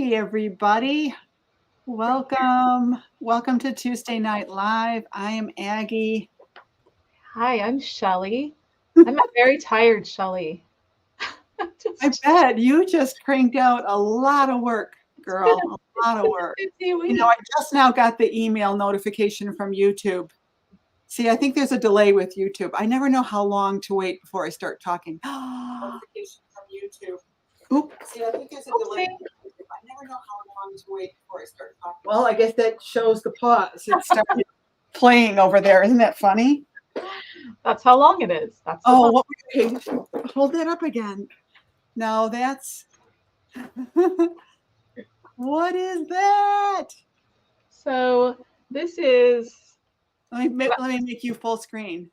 Hey, everybody. Welcome. Welcome to Tuesday Night Live. I am Aggie. Hi, I'm Shelly. I'm a very tired Shelly. I bet you just cranked out a lot of work, girl. A lot of work. Busy You week. know, I just now got the email notification from YouTube. See, I think there's a delay with YouTube. I never know how long to wait before I start talking. Notification from YouTube. Oop. See, I think there's a delay. Oopsie. I never know how long to wait before I start talking. Well, I guess that shows the pause. It started playing over there. Isn't that funny? That's how long it is. That's the Oh, fun. okay. Hold that up again. No, that's what is that? So this is Let me make you full screen.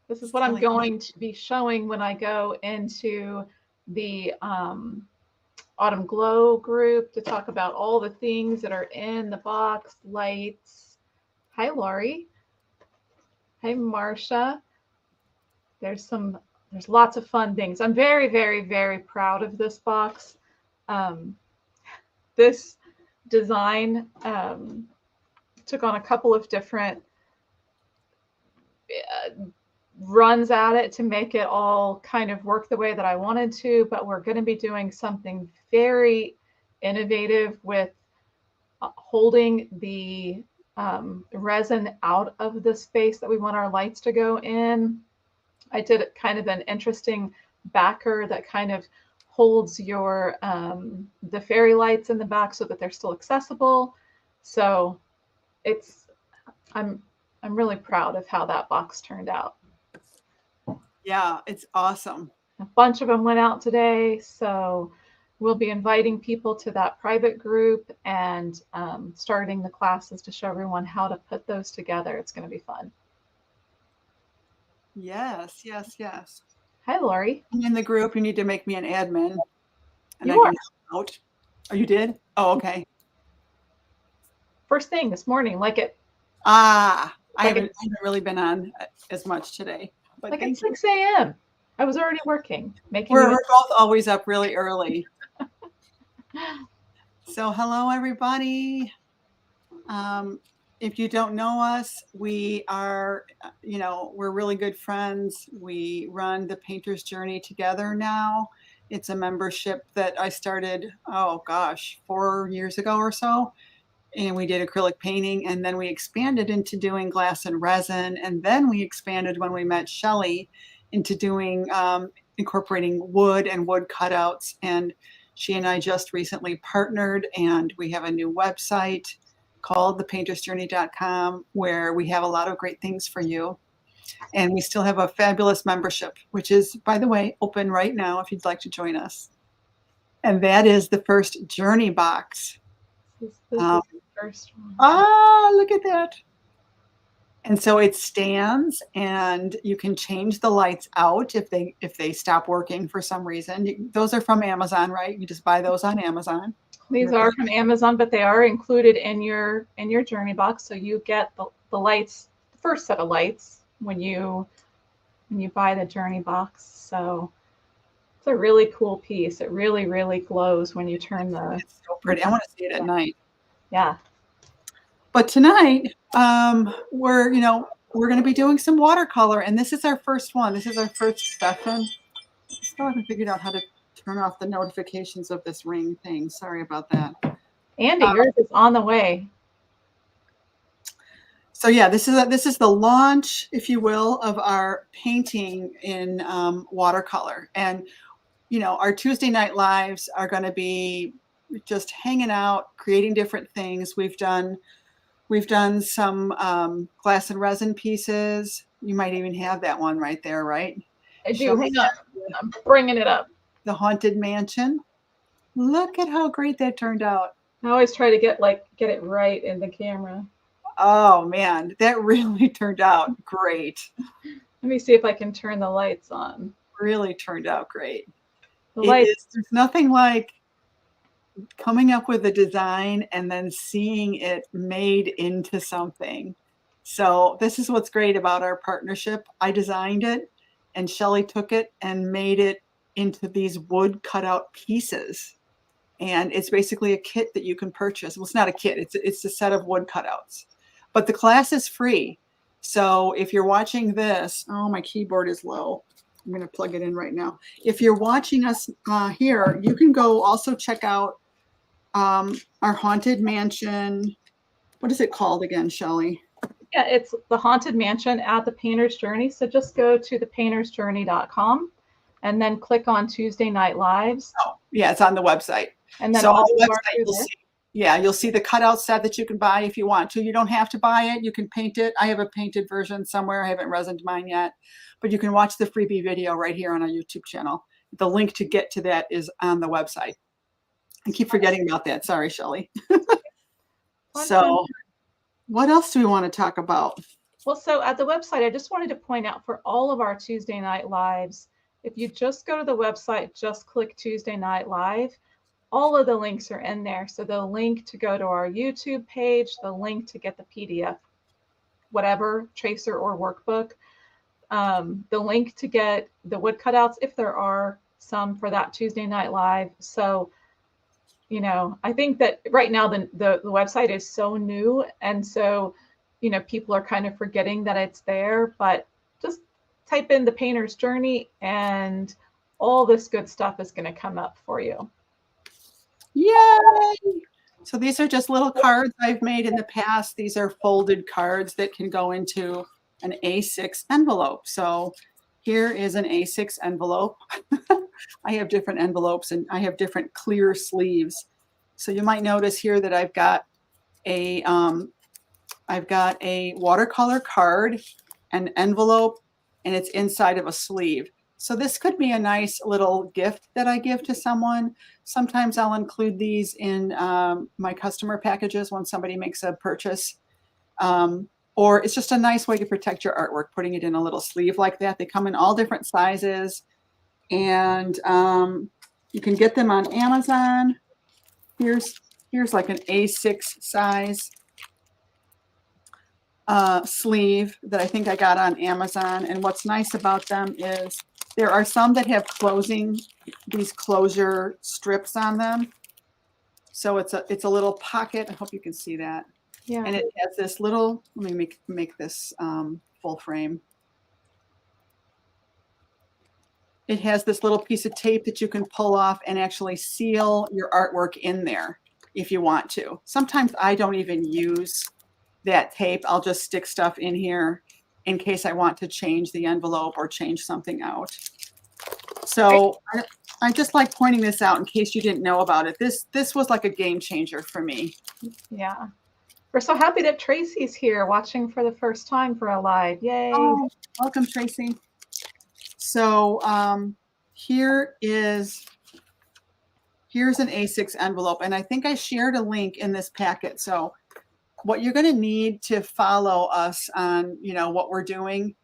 what I'm going to be showing when I go into the Autumn Glow group to talk about all the things that are in the box, lights. Hi, Lori. Hi, Marcia. There's lots of fun things. I'm very, very, very proud of this box. This design took on a couple of different runs at it to make it all kind of work the way that I wanted to, but we're going to be doing something very innovative with holding the resin out of the space that we want our lights to go in. I did kind of an interesting backer that kind of holds your the fairy lights in the back so that they're still accessible. So I'm really proud of how that box turned out. Yeah, it's awesome. A bunch of them went out today, so we'll be inviting people to that private group and starting the classes to show everyone how to put those together. It's going to be fun. Yes, yes, yes. Hi, Lori. I'm in the group. You need to make me an admin, and You I can are. help out. Oh, you did? Oh, okay. First thing this morning, like it. I haven't really been on as much today. But like at 6 a.m. I was already working. We're both always up really early. So hello, everybody. If you don't know us, we are, we're really good friends. We run the Painter's Journey together now. It's a membership that I started, 4 years ago or so. And we did acrylic painting, and then we expanded into doing glass and resin. And then we expanded when we met Shelly into doing incorporating wood and wood cutouts. And she and I just recently partnered, and we have a new website called thepaintersjourney.com where we have a lot of great things for you. And we still have a fabulous membership, which is, by the way, open right now if you'd like to join us. And that is the first journey box. This is the first one. Look at that. And so it stands, and you can change the lights out if they stop working for some reason. Those are from Amazon, right? You just buy those on Amazon. These are from Amazon, but they are included in your journey box. So you get the lights, the first set of lights when you buy the journey box. So it's a really cool piece. It really, really glows when you turn the. It's so pretty. I want to see it at night. Yeah. But tonight, we're going to be doing some watercolor, and this is our first one. This is our first session. I still haven't figured out how to turn off the notifications of this ring thing. Sorry about that. Andy, yours is on the way. So yeah, this is the launch, if you will, of our painting in watercolor. And our Tuesday night lives are going to be just hanging out, creating different things. We've done some glass and resin pieces. You might even have that one right there, right? I do. Hang on. I'm bringing it up. The Haunted Mansion. Look at how great that turned out. I always try to get it right in the camera. Oh man, that really turned out great. Let me see if I can turn the lights on. Really turned out great. There's nothing like coming up with a design and then seeing it made into something. So this is what's great about our partnership. I designed it, and Shelly took it and made it into these wood cutout pieces. And it's basically a kit that you can purchase. Well, it's not a kit, it's a set of wood cutouts. But the class is free. So if you're watching this, oh, my keyboard is low. I'm going to plug it in right now. If you're watching us here, you can go also check out our Haunted Mansion. What is it called again, Shelley? Yeah, it's the Haunted Mansion at the Painter's Journey. So just go to thepaintersjourney.com and then click on Tuesday Night Lives. Oh, yeah, it's on the website. And then so on the website, you'll see the cutout set that you can buy if you want to. You don't have to buy it. You can paint it. I have a painted version somewhere. I haven't resined mine yet, but you can watch the freebie video right here on our YouTube channel. The link to get to that is on the website. I keep forgetting about that. Sorry, Shelley. So what else do we want to talk about? Well, so at the website, I just wanted to point out for all of our Tuesday Night Lives, if you just go to the website, just click Tuesday Night Live, all of the links are in there. So the link to go to our YouTube page, the link to get the PDF, whatever, tracer or workbook, the link to get the wood cutouts, if there are some for that Tuesday Night Live. So, you know, I think that right now the website is so new. And so, you know, people are kind of forgetting that it's there, but just type in the Painter's Journey and all this good stuff is going to come up for you. Yay! So these are just little cards I've made in the past. These are folded cards that can go into an A6 envelope. So here is an A6 envelope. I have different envelopes and I have different clear sleeves. So you might notice here that I've got a watercolor card, an envelope, and it's inside of a sleeve. So this could be a nice little gift that I give to someone. Sometimes I'll include these in my customer packages when somebody makes a purchase. Or it's just a nice way to protect your artwork, putting it in a little sleeve like that. They come in all different sizes, and you can get them on Amazon. Here's like an A6 size sleeve that I think I got on Amazon. And what's nice about them is there are some that have these closure strips on them. So it's a little pocket. I hope you can see that. Yeah. And it has this little, let me make this full frame. It has this little piece of tape that you can pull off and actually seal your artwork in there if you want to. Sometimes I don't even use that tape. I'll just stick stuff in here in case I want to change the envelope or change something out. So I just like pointing this out in case you didn't know about it. This was like a game changer for me. Yeah. We're so happy that Tracy's here watching for the first time for a live. Yay. Oh, welcome, Tracy. So here's an A6 envelope, and I think I shared a link in this packet. So what you're going to need to follow us on, you know, what we're doing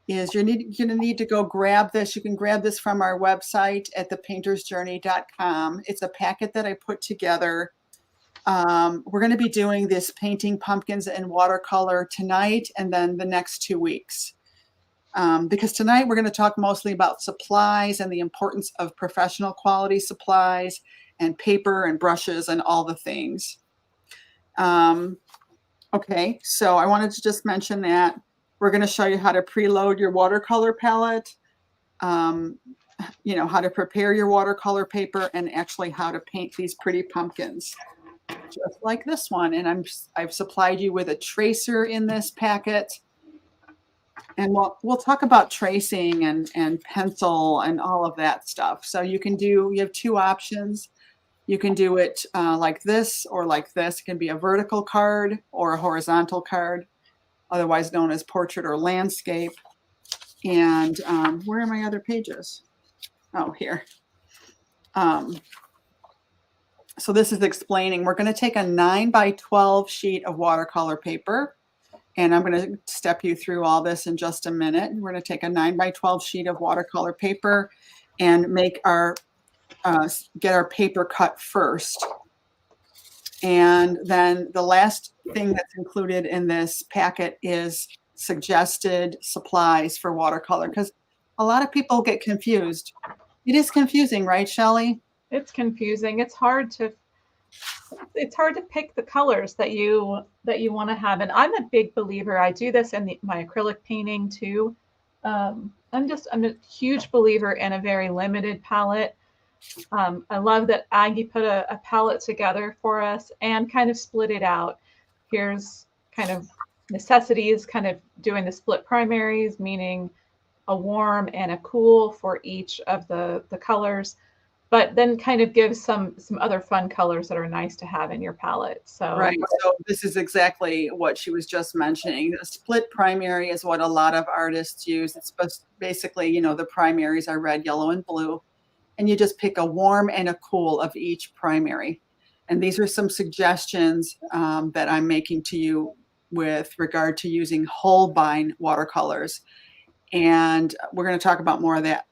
is you're going to need to go grab this. You can grab this from our website at thepaintersjourney.com. It's a packet that I put together. We're going to be doing this painting pumpkins in watercolor tonight and then the next 2 weeks. Because tonight we're going to talk mostly about supplies and the importance of professional quality supplies and paper and brushes and all the things. Okay, so I wanted to just mention that we're going to show you how to preload your watercolor palette, you know, how to prepare your watercolor paper, and actually how to paint these pretty pumpkins, just like this one. And I've supplied you with a tracer in this packet. And we'll talk about tracing and pencil and all of that stuff. So you have two options. You can do it like this or like this. It can be a vertical card or a horizontal card, otherwise known as portrait or landscape. And where are my other pages? Oh, here. So this is explaining, we're going to take a 9x12 sheet of watercolor paper. And I'm going to step you through all this in just a minute. We're going to take a 9x12 sheet of watercolor paper and make get our paper cut first. And then the last thing that's included in this packet is suggested supplies for watercolor, because a lot of people get confused. It is confusing, right, Shelley? It's confusing. It's hard to pick the colors that you want to have. And I'm a big believer. I do this in my acrylic painting too. I'm a huge believer in a very limited palette. I love that Aggie put a palette together for us and kind of split it out. Here's kind of necessities, kind of doing the split primaries, meaning a warm and a cool for each of the colors, but then kind of gives some other fun colors that are nice to have in your palette. So Right. So this is exactly what she was just mentioning. A split primary is what a lot of artists use. It's basically, the primaries are red, yellow, and blue. And you just pick a warm and a cool of each primary. And these are some suggestions that I'm making to you with regard to using Holbein watercolors. And we're going to talk about more of that.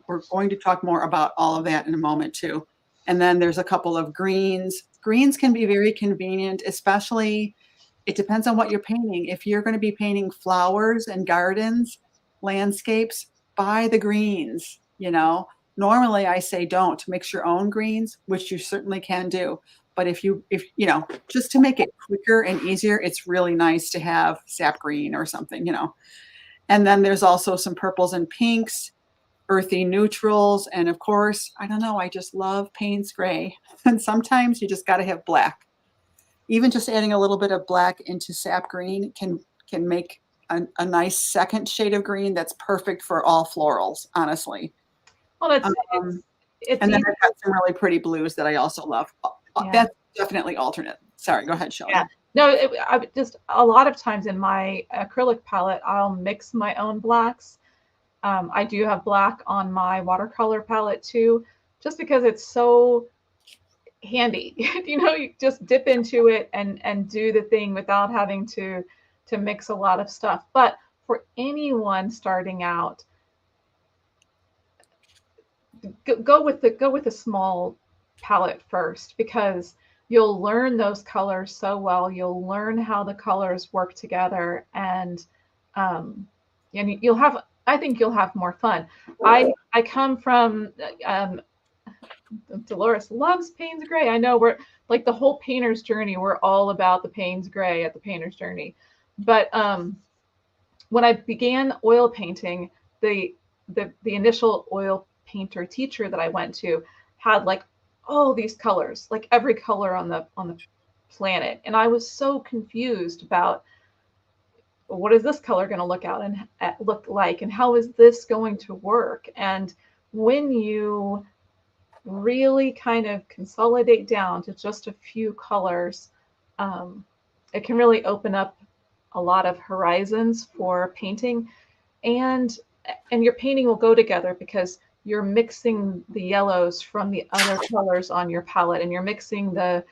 We're going to talk more about all of that in a moment too. And then there's a couple of greens. Greens can be very convenient, especially it depends on what you're painting. If you're going to be painting flowers and gardens, landscapes, buy the greens. Normally I say don't mix your own greens, which you certainly can do. But if just to make it quicker and easier, it's really nice to have sap green or something. And then there's also some purples and pinks, earthy neutrals, and of course, I don't know, I just love Payne's gray. And sometimes you just got to have black. Even just adding a little bit of black into sap green can make a nice second shade of green that's perfect for all florals, honestly. well, it's And then easy. I've got some really pretty blues that I also love. Yeah. That's definitely alternate. Sorry, go ahead, Shelley. Yeah. No, I just a lot of times in my acrylic palette, I'll mix my own blacks. I do have black on my watercolor palette too, just because it's so handy. You just dip into it and do the thing without having to mix a lot of stuff. But for anyone starting out, go with a small palette first, because you'll learn those colors so well. You'll learn how the colors work together, um, and I think you'll have more fun. I come from Dolores loves Payne's Gray. I know we're like the whole painter's journey. We're all about the Payne's Gray at the painter's journey. But when I began oil painting, the initial oil painter teacher that I went to had like all these colors, like every color on the planet, and I was so confused about what is this color going to look like, and how is this going to work. And when you really kind of consolidate down to just a few colors, um, it can really open up a lot of horizons for painting, and your painting will go together because you're mixing the yellows from the other colors on your palette, and you're mixing the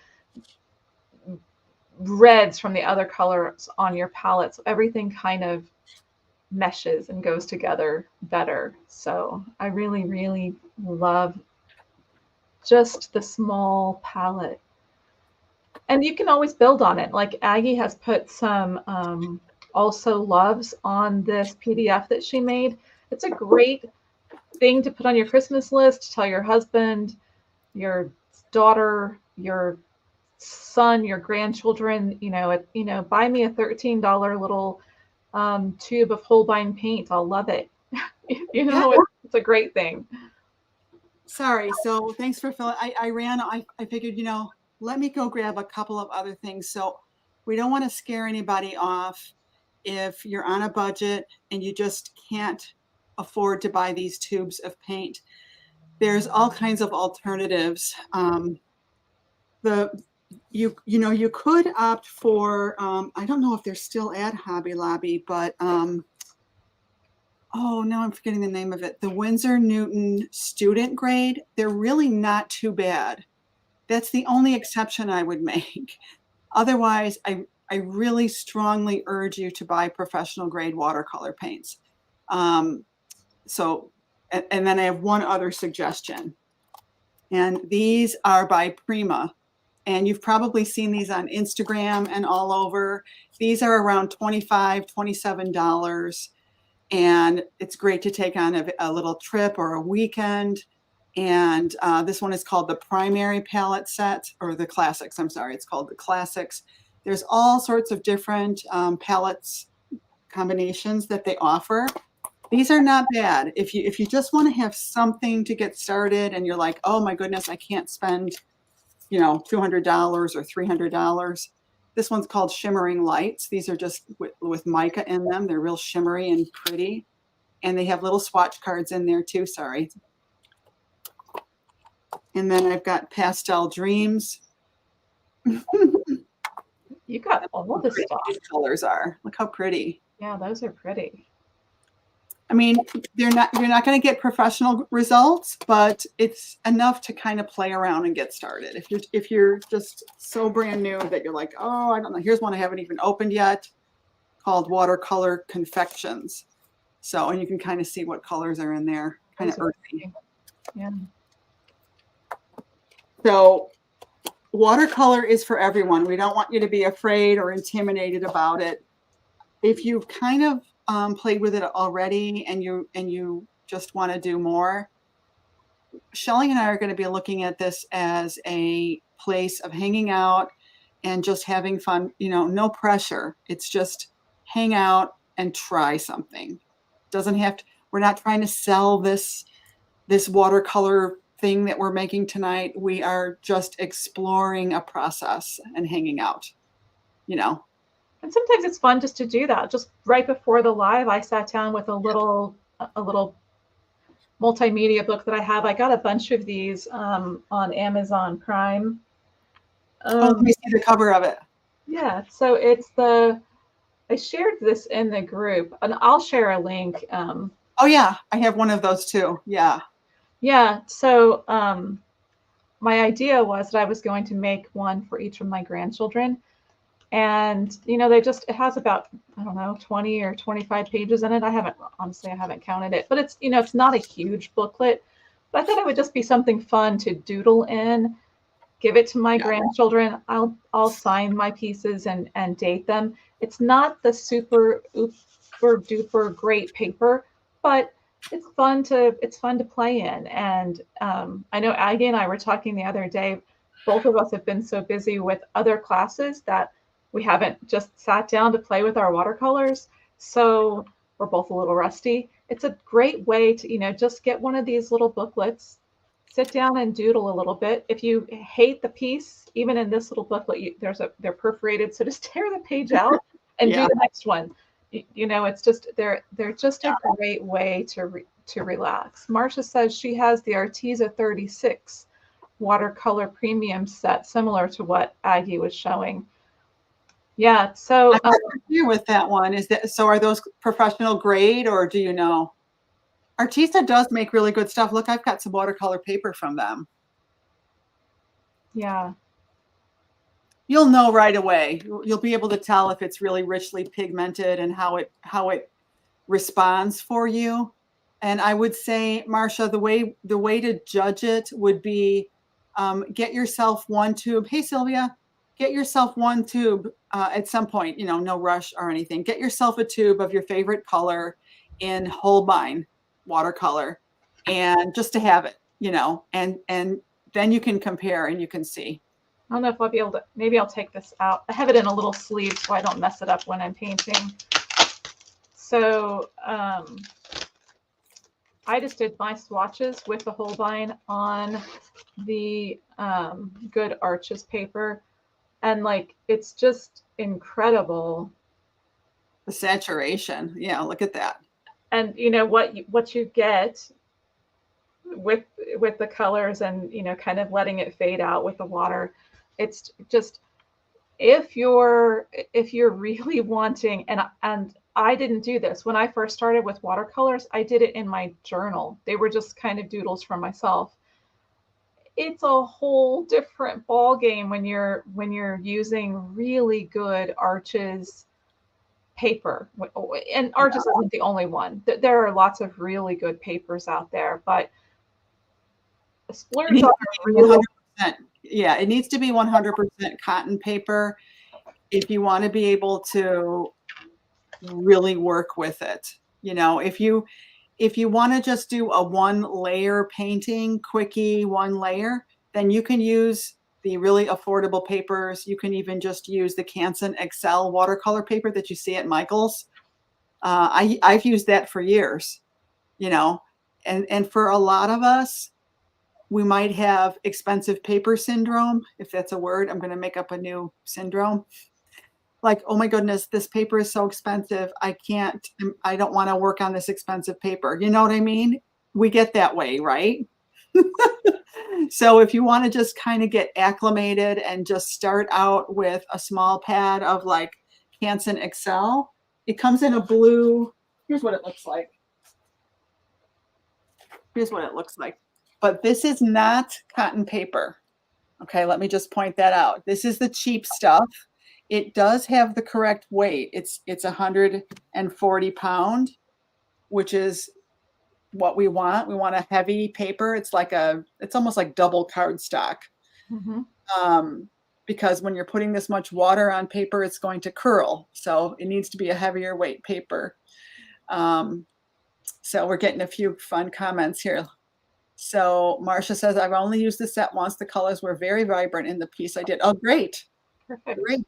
reds from the other colors on your palette. So everything kind of meshes and goes together better. So I really, really love just the small palette. And you can always build on it. Like Aggie has put some also loves on this PDF that she made. It's a great thing to put on your Christmas list, tell your husband, your daughter, your son, your grandchildren, buy me a $13 little tube of Holbein paint. I'll love it. Yeah. It's a great thing. Sorry. So thanks for filling. I figured, let me go grab a couple of other things. So we don't want to scare anybody off if you're on a budget and you just can't afford to buy these tubes of paint. There's all kinds of alternatives. You could opt for, I don't know if they're still at Hobby Lobby, but oh, now I'm forgetting the name of it. The Winsor Newton student grade. They're really not too bad. That's the only exception I would make. Otherwise, I really strongly urge you to buy professional grade watercolor paints. So, and then I have one other suggestion. And these are by Prima. And you've probably seen these on Instagram and all over. These are around $25, $27. And it's great to take on a little trip or a weekend. And this one is called the primary palette set, or the classics. I'm sorry, it's called the classics. There's all sorts of different palettes combinations that they offer. These are not bad. If you just want to have something to get started and you're like, oh my goodness, I can't spend, $200 or $300. This one's called Shimmering Lights. These are just with mica in them. They're real shimmery and pretty. And they have little swatch cards in there too, sorry. And then I've got Pastel Dreams. You got all the stuff. These colors are. Look how pretty. Yeah, those are pretty. I mean, you're not going to get professional results, but it's enough to kind of play around and get started. If you're just so brand new that you're like, oh, I don't know. Here's one I haven't even opened yet, called Watercolor Confections. So, and you can kind of see what colors are in there, kind of earthy. Yeah. So, watercolor is for everyone. We don't want you to be afraid or intimidated about it. If you've kind of played with it already and you just want to do more, Shelly and I are going to be looking at this as a place of hanging out and just having fun, no pressure. It's just hang out and try something. Doesn't have to, we're not trying to sell this watercolor thing that we're making tonight. We are just exploring a process and hanging out, And sometimes it's fun just to do that. Just right before the live, I sat down with a little multimedia book that I have. I got a bunch of these on Amazon Prime. Let me see the cover of it. Yeah, so I shared this in the group, and I'll share a link. Oh yeah, I have one of those too. Yeah. Yeah, so my idea was that I was going to make one for each of my grandchildren. And, it has about, I don't know, 20 or 25 pages in it. I haven't counted it, but it's, it's not a huge booklet, but I thought it would just be something fun to doodle in, give it to my grandchildren. I'll sign my pieces and date them. It's not the super duper great paper, but it's fun to play in. And I know Aggie and I were talking the other day, both of us have been so busy with other classes that we haven't just sat down to play with our watercolors. So we're both a little rusty. It's a great way to, just get one of these little booklets, sit down and doodle a little bit. If you hate the piece, even in this little booklet, they're perforated. So just tear the page out and do the next one. It's just, they're just a great way to relax. Marcia says she has the Arteza 36 watercolor premium set, similar to what Aggie was showing. Yeah, so I'm familiar with that one. Are those professional grade, or do you know? Arteza does make really good stuff. Look, I've got some watercolor paper from them. Yeah. You'll know right away. You'll be able to tell if it's really richly pigmented and how it responds for you. And I would say, Marcia, the way to judge it would be get yourself one tube. Hey, Sylvia. Get yourself one tube at some point, no rush or anything. Get yourself a tube of your favorite color in Holbein watercolor, and just to have it, and then you can compare and you can see. I don't know if I'll be able to, maybe I'll take this out. I have it in a little sleeve so I don't mess it up when I'm painting. So I just did my swatches with the Holbein on the Good Arches paper. And it's just incredible. The saturation. Yeah, look at that. And what you get with the colors and, kind of letting it fade out with the water. It's just, if you're really wanting, and I didn't do this when I first started with watercolors, I did it in my journal. They were just kind of doodles for myself. It's a whole different ball game when you're using really good Arches paper. And Arches isn't the only one. There are lots of really good papers out there, but splurge on really. 100%. Yeah, it needs to be 100% cotton paper if you want to be able to really work with it. If you want to just do a one layer painting, quickie, one layer, then you can use the really affordable papers. You can even just use the Canson Excel watercolor paper that you see at Michael's. I've used that for years, you know, and for a lot of us, we might have expensive paper syndrome, if that's a word. I'm going to make up a new syndrome. Like, oh my goodness, this paper is so expensive. I don't want to work on this expensive paper. You know what I mean? We get that way, right? So if you want to just kind of get acclimated and just start out with a small pad of like Canson Excel, it comes in a blue. Here's what it looks like. Here's what it looks like. But this is not cotton paper. Okay, let me just point that out. This is the cheap stuff. It does have the correct weight. It's 140 pound, which is what we want. We want a heavy paper. It's almost like double cardstock. Mhm. Because when you're putting this much water on paper, it's going to curl. So it needs to be a heavier weight paper. So we're getting a few fun comments here. So Marcia says, I've only used the set once. The colors were very vibrant in the piece I did. Oh, great. Perfect. Great.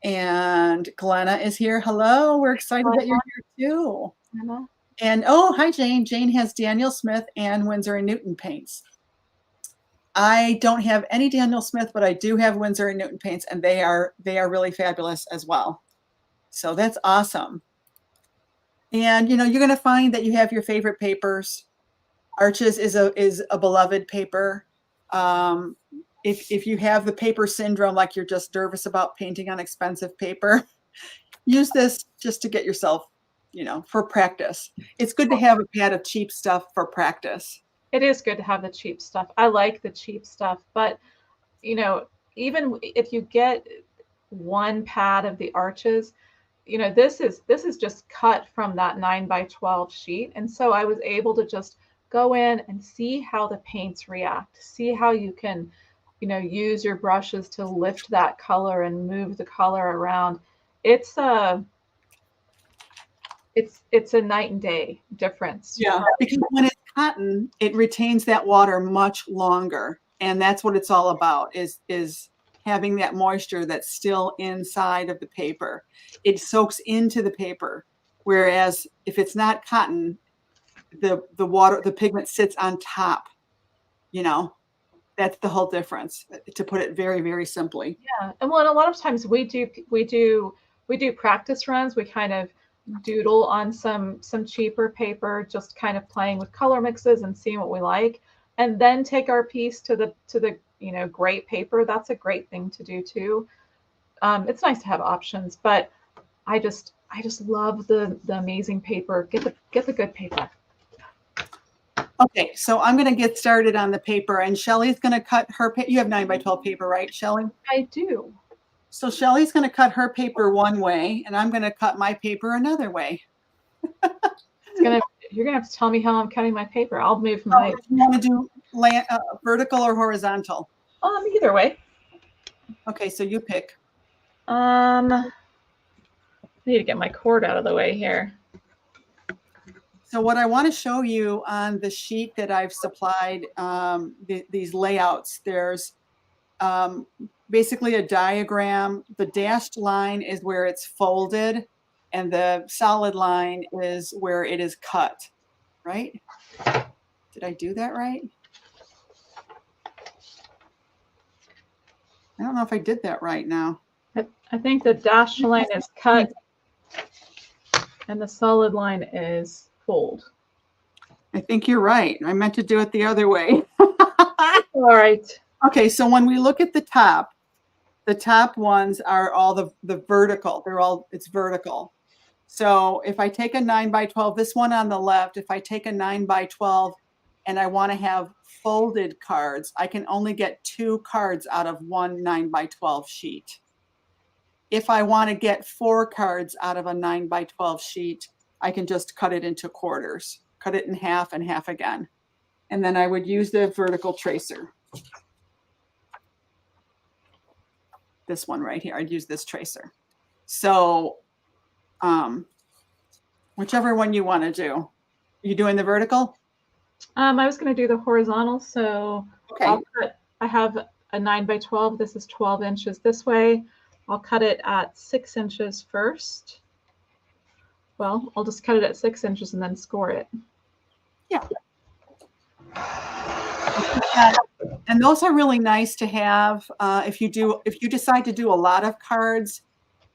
And Glenna is here. Hello. We're excited that you're here too. Anna. And oh, hi, Jane. Jane has Daniel Smith and Winsor & Newton paints. I don't have any Daniel Smith, but I do have Winsor & Newton paints, and they are really fabulous as well. So that's awesome. And you know, you're going to find that you have your favorite papers. Arches is a beloved paper. If you have the paper syndrome, like you're just nervous about painting on expensive paper, use this just to get yourself, you know, for practice. It's good to have a pad of cheap stuff for practice. It is good to have the cheap stuff. I like the cheap stuff, but you know, even if you get one pad of the arches, you know, this is just cut from that 9x12 sheet. And so I was able to just go in and see how the paints react, see how you can, you know, use your brushes to lift that color and move the color around. It's a night and day difference. Yeah, because when it's cotton, it retains that water much longer. And that's what it's all about is having that moisture that's still inside of the paper. It soaks into the paper. Whereas if it's not cotton, the pigment sits on top, you know. That's the whole difference, to put it very, very simply. Yeah, and well, a lot of times we do practice runs. We kind of doodle on some cheaper paper, just kind of playing with color mixes and seeing what we like, and then take our piece to the you know, great paper. That's a great thing to do too. It's nice to have options, but I just love the amazing paper. Get the good paper. Okay, so I'm going to get started on the paper, and Shelly's going to cut her. You have 9x12 paper, right, Shelly? I do. So Shelly's going to cut her paper one way, and I'm going to cut my paper another way. You're gonna have to tell me how I'm cutting my paper. I'll move my. You want to do vertical or horizontal? Either way. Okay, so you pick. I need to get my cord out of the way here. So what I want to show you on the sheet that I've supplied, these layouts, there's basically a diagram. The dashed line is where it's folded, and the solid line is where it is cut, right? Did I do that right? I don't know if I did that right now. I think the dashed line is cut and the solid line is fold. I think you're right. I meant to do it the other way. All right. Okay, so when we look at the top ones are all the vertical. It's vertical. So if I take a 9x12, this one on the left, if I take a 9x12 and I want to have folded cards, I can only get 2 cards out of one 9x12 sheet. If I want to get 4 cards out of a 9x12 sheet, I can just cut it into quarters, cut it in half and half again. And then I would use the vertical tracer. This one right here, I'd use this tracer. So whichever one you want to do. You doing the vertical? I was going to do the horizontal, so Okay. I have a 9 by 12. This is 12 inches this way. I'll cut it at 6 inches first. Well, I'll just cut it at 6 inches and then score it. Yeah. And those are really nice to have if you decide to do a lot of cards.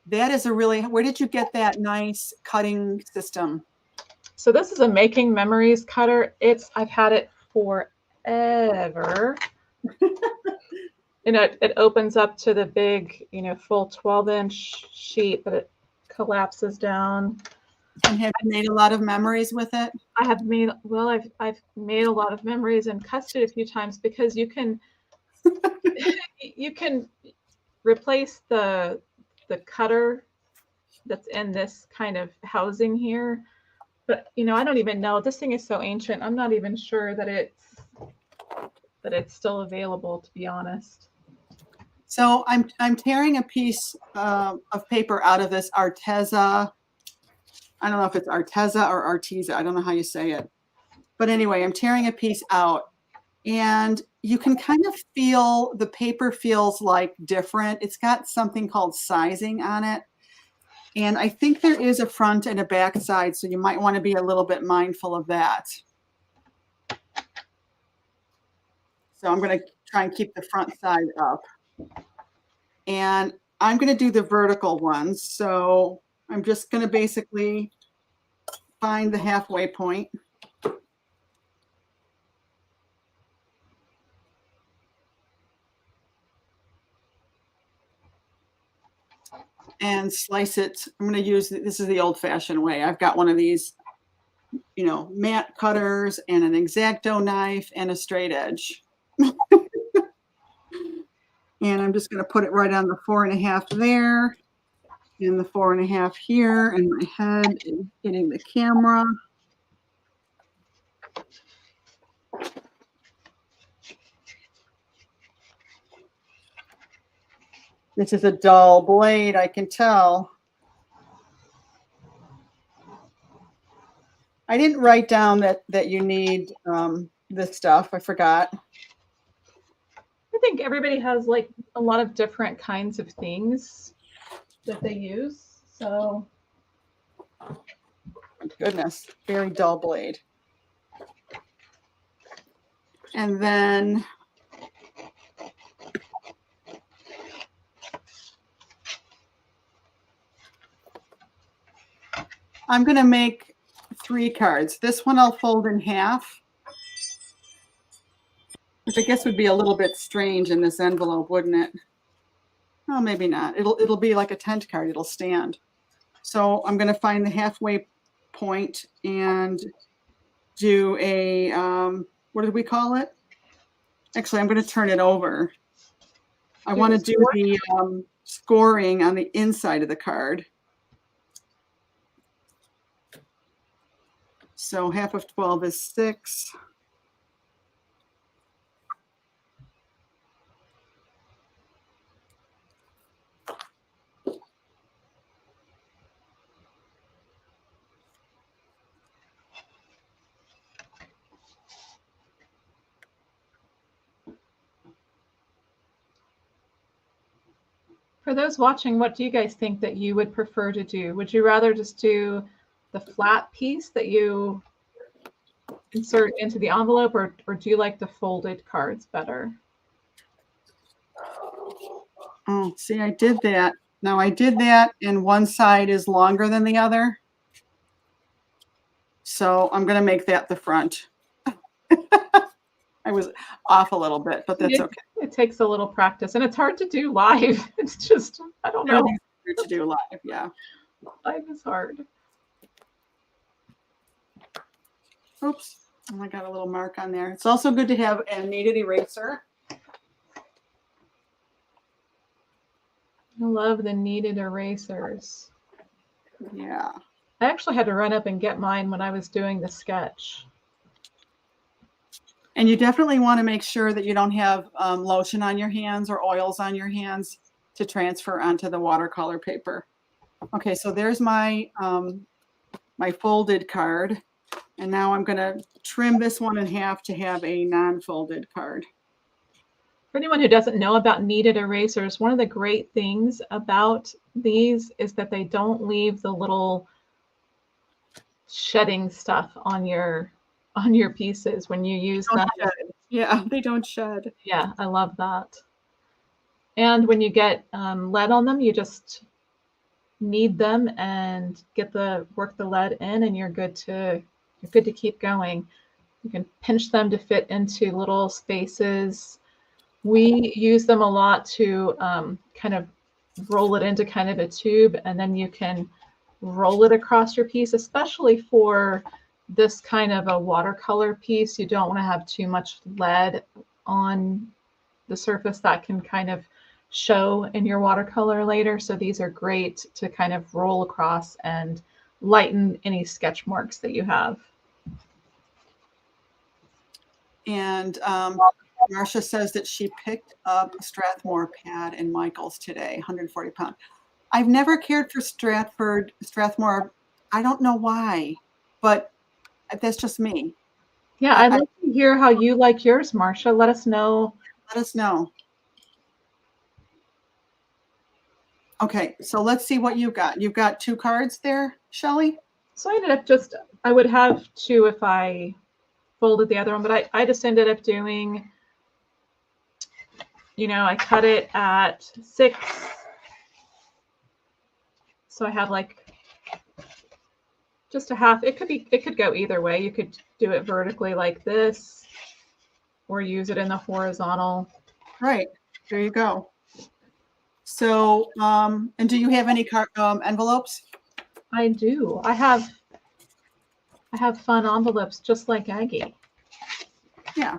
That is a really, where did you get that nice cutting system? So this is a Making Memories cutter. I've had it forever. It opens up to the big, full 12-inch sheet, but it collapses down. And have you made a lot of memories with it? I've made a lot of memories and cussed it a few times because you can replace the cutter that's in this kind of housing here. But I don't even know. This thing is so ancient. I'm not even sure that it's still available, to be honest. So I'm tearing a piece of paper out of this Arteza. I don't know if it's Arteza or Arteza. I don't know how you say it. But anyway, I'm tearing a piece out. And you can kind of feel the paper feels like different. It's got something called sizing on it. And I think there is a front and a back side, so you might want to be a little bit mindful of that. So I'm going to try and keep the front side up. And I'm going to do the vertical ones. So I'm just going to basically find the halfway point. And slice it. I'm going to use, this is the old fashioned way. I've got one of these, mat cutters and an X-Acto knife and a straight edge. And I'm just going to put it right on the 4.5 there and the 4.5 here. And my head is hitting the camera. This is a dull blade, I can tell. I didn't write down that you need this stuff. I forgot. I think everybody has like a lot of different kinds of things that they use. So, goodness, very dull blade. And then I'm going to make 3 cards. This one I'll fold in half, which I guess would be a little bit strange in this envelope, wouldn't it? Oh, maybe not. It'll be like a tent card. It'll stand. So I'm going to find the halfway point and do a, what did we call it? Actually, I'm going to turn it over. I want to do the scoring on the inside of the card. So half of 12 is 6. for those watching, what do you guys think that you would prefer to do? Would you rather just do the flat piece that you insert into the envelope, or do you like the folded cards better? Oh, see, I did that. Now I did that, and one side is longer than the other. So I'm going to make that the front. I was off a little bit, but that's okay. It takes a little practice, and it's hard to do live. It's just, I don't know. Hard to do live, yeah. Live is hard. Oops, oh, I got a little mark on there. It's also good to have a kneaded eraser. I love the kneaded erasers. Yeah. I actually had to run up and get mine when I was doing the sketch. And you definitely want to make sure that you don't have lotion on your hands or oils on your hands to transfer onto the watercolor paper. Okay, so there's my my folded card. And now I'm going to trim this one in half to have a non-folded card. For anyone who doesn't know about kneaded erasers, one of the great things about these is that they don't leave the little shedding stuff on your pieces when you use them. Yeah, they don't shed. Yeah, I love that. And when you get lead on them, you just knead them and work the lead in, and you're good to keep going. You can pinch them to fit into little spaces. We use them a lot to kind of roll it into kind of a tube, and then you can roll it across your piece, especially for this kind of a watercolor piece. You don't want to have too much lead on the surface that can kind of show in your watercolor later. So these are great to kind of roll across and lighten any sketch marks that you have. And Marcia says that she picked up a Strathmore pad in Michael's today, 140 pound. I've never cared for Strathmore. I don't know why, but that's just me. Yeah, I'd like to hear how you like yours, Marcia. Let us know. Let us know. Okay, so let's see what you've got. You've got 2 cards there, Shelley? So I ended up I would have 2 if I folded the other one, but I just ended up doing, I cut it at 6. So I have like just a half. It could go either way. You could do it vertically like this, or use it in the horizontal. Right, there you go. So, and do you have any envelopes? I do. I have fun envelopes just like Aggie. Yeah.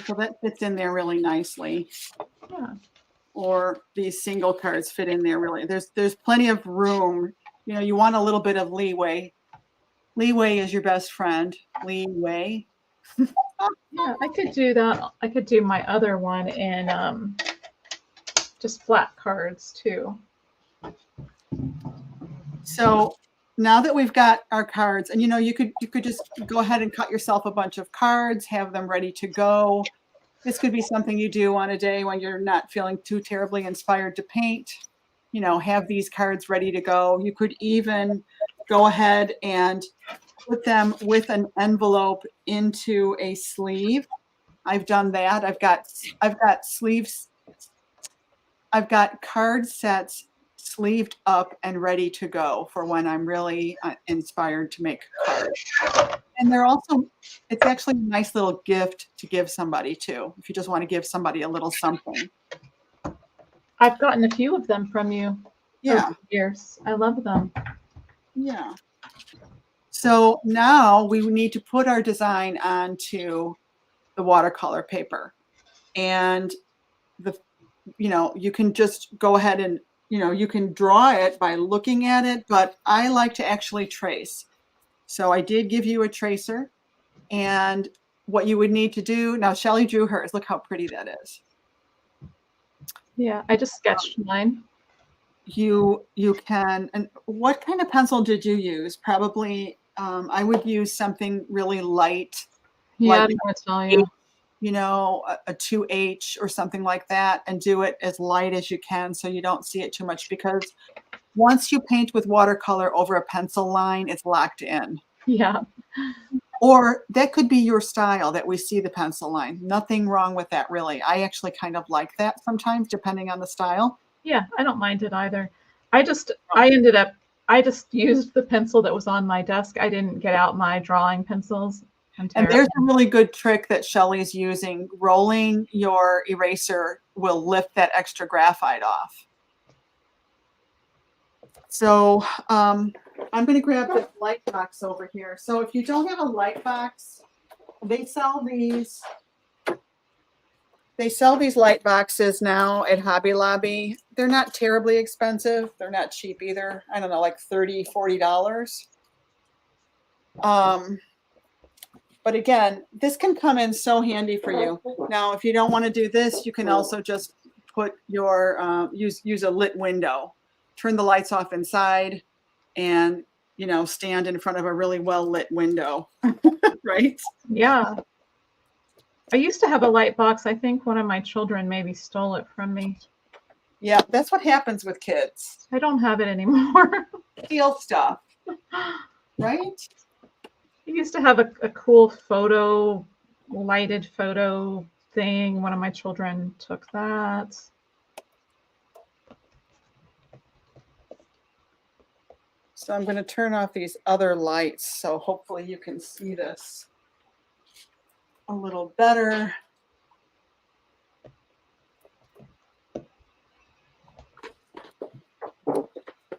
So that fits in there really nicely. Yeah. Or these single cards fit in there really. There's plenty of room. You want a little bit of leeway. Leeway is your best friend. Leeway. Yeah, I could do that. I could do my other one in just flat cards too. So now that we've got our cards, and you could just go ahead and cut yourself a bunch of cards, have them ready to go. This could be something you do on a day when you're not feeling too terribly inspired to paint. Have these cards ready to go. You could even go ahead and put them with an envelope into a sleeve. I've done that. I've got sleeves. I've got card sets sleeved up and ready to go for when I'm really inspired to make cards. And it's actually a nice little gift to give somebody too, if you just want to give somebody a little something. I've gotten a few of them from you. Yeah. Over the years. I love them. Yeah. So now we need to put our design onto the watercolor paper. And you can just go ahead and, you can draw it by looking at it, but I like to actually trace. So I did give you a tracer, and what you would need to do, now Shelley drew hers. Look how pretty that is. Yeah, I just sketched mine. You can, and what kind of pencil did you use? Probably, I would use something really light. Yeah, like, I don't want to tell you. A 2H or something like that, and do it as light as you can so you don't see it too much, because once you paint with watercolor over a pencil line, it's locked in. Yeah. Or that could be your style, that we see the pencil line. Nothing wrong with that, really. I actually kind of like that sometimes, depending on the style. Yeah, I don't mind it either. I just used the pencil that was on my desk. I didn't get out my drawing pencils. And there's a really good trick that Shelley's using. Rolling your eraser will lift that extra graphite off. So I'm going to grab this light box over here. So if you don't have a light box, they sell these light boxes now at Hobby Lobby. They're not terribly expensive. They're not cheap either. I don't know, like $30, $40. But again, this can come in so handy for you. Now, if you don't want to do this, you can also just put your use a lit window. Turn the lights off inside, and stand in front of a really well-lit window, right? Yeah. I used to have a light box. I think one of my children maybe stole it from me. Yeah, that's what happens with kids. I don't have it anymore. Steal stuff, I right? used to have a cool lighted photo thing. One of my children took that. So I'm going to turn off these other lights, so hopefully you can see this a little better.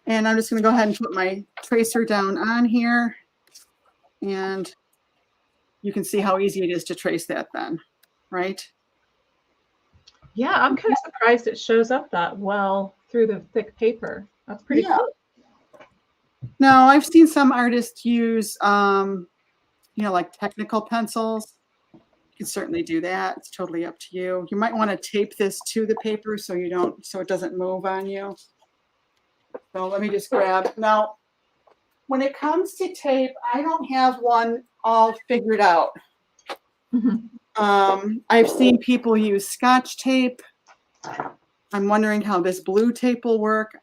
And I'm just going to go ahead and put my tracer down on here. And you can see how easy it is to trace that then, right? Yeah, I'm kind of surprised it shows up that well through the thick paper. That's pretty cool. Now, I've seen some artists use, like technical pencils. You can certainly do that. It's totally up to you. You might want to tape this to the paper so it doesn't move on you. So let me just grab. Now, when it comes to tape, I don't have one all figured out. I've seen people use Scotch tape. I'm wondering how this blue tape will work.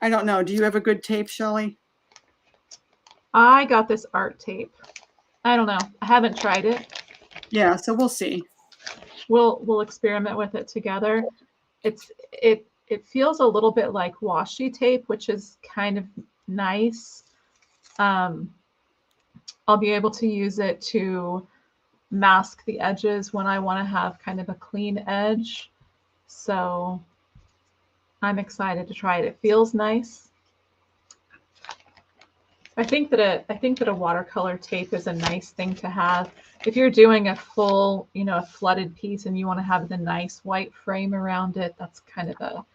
I don't know. Do you have a good tape, Shelley? I got this art tape. I don't know. I haven't tried it. Yeah, so we'll see. We'll experiment with it together. It feels a little bit like washi tape, which is kind of nice. I'll be able to use it to mask the edges when I want to have kind of a clean edge. So I'm excited to try it. It feels nice. I think that a watercolor tape is a nice thing to have. If you're doing a full, a flooded piece and you want to have the nice white frame around it, that's kind of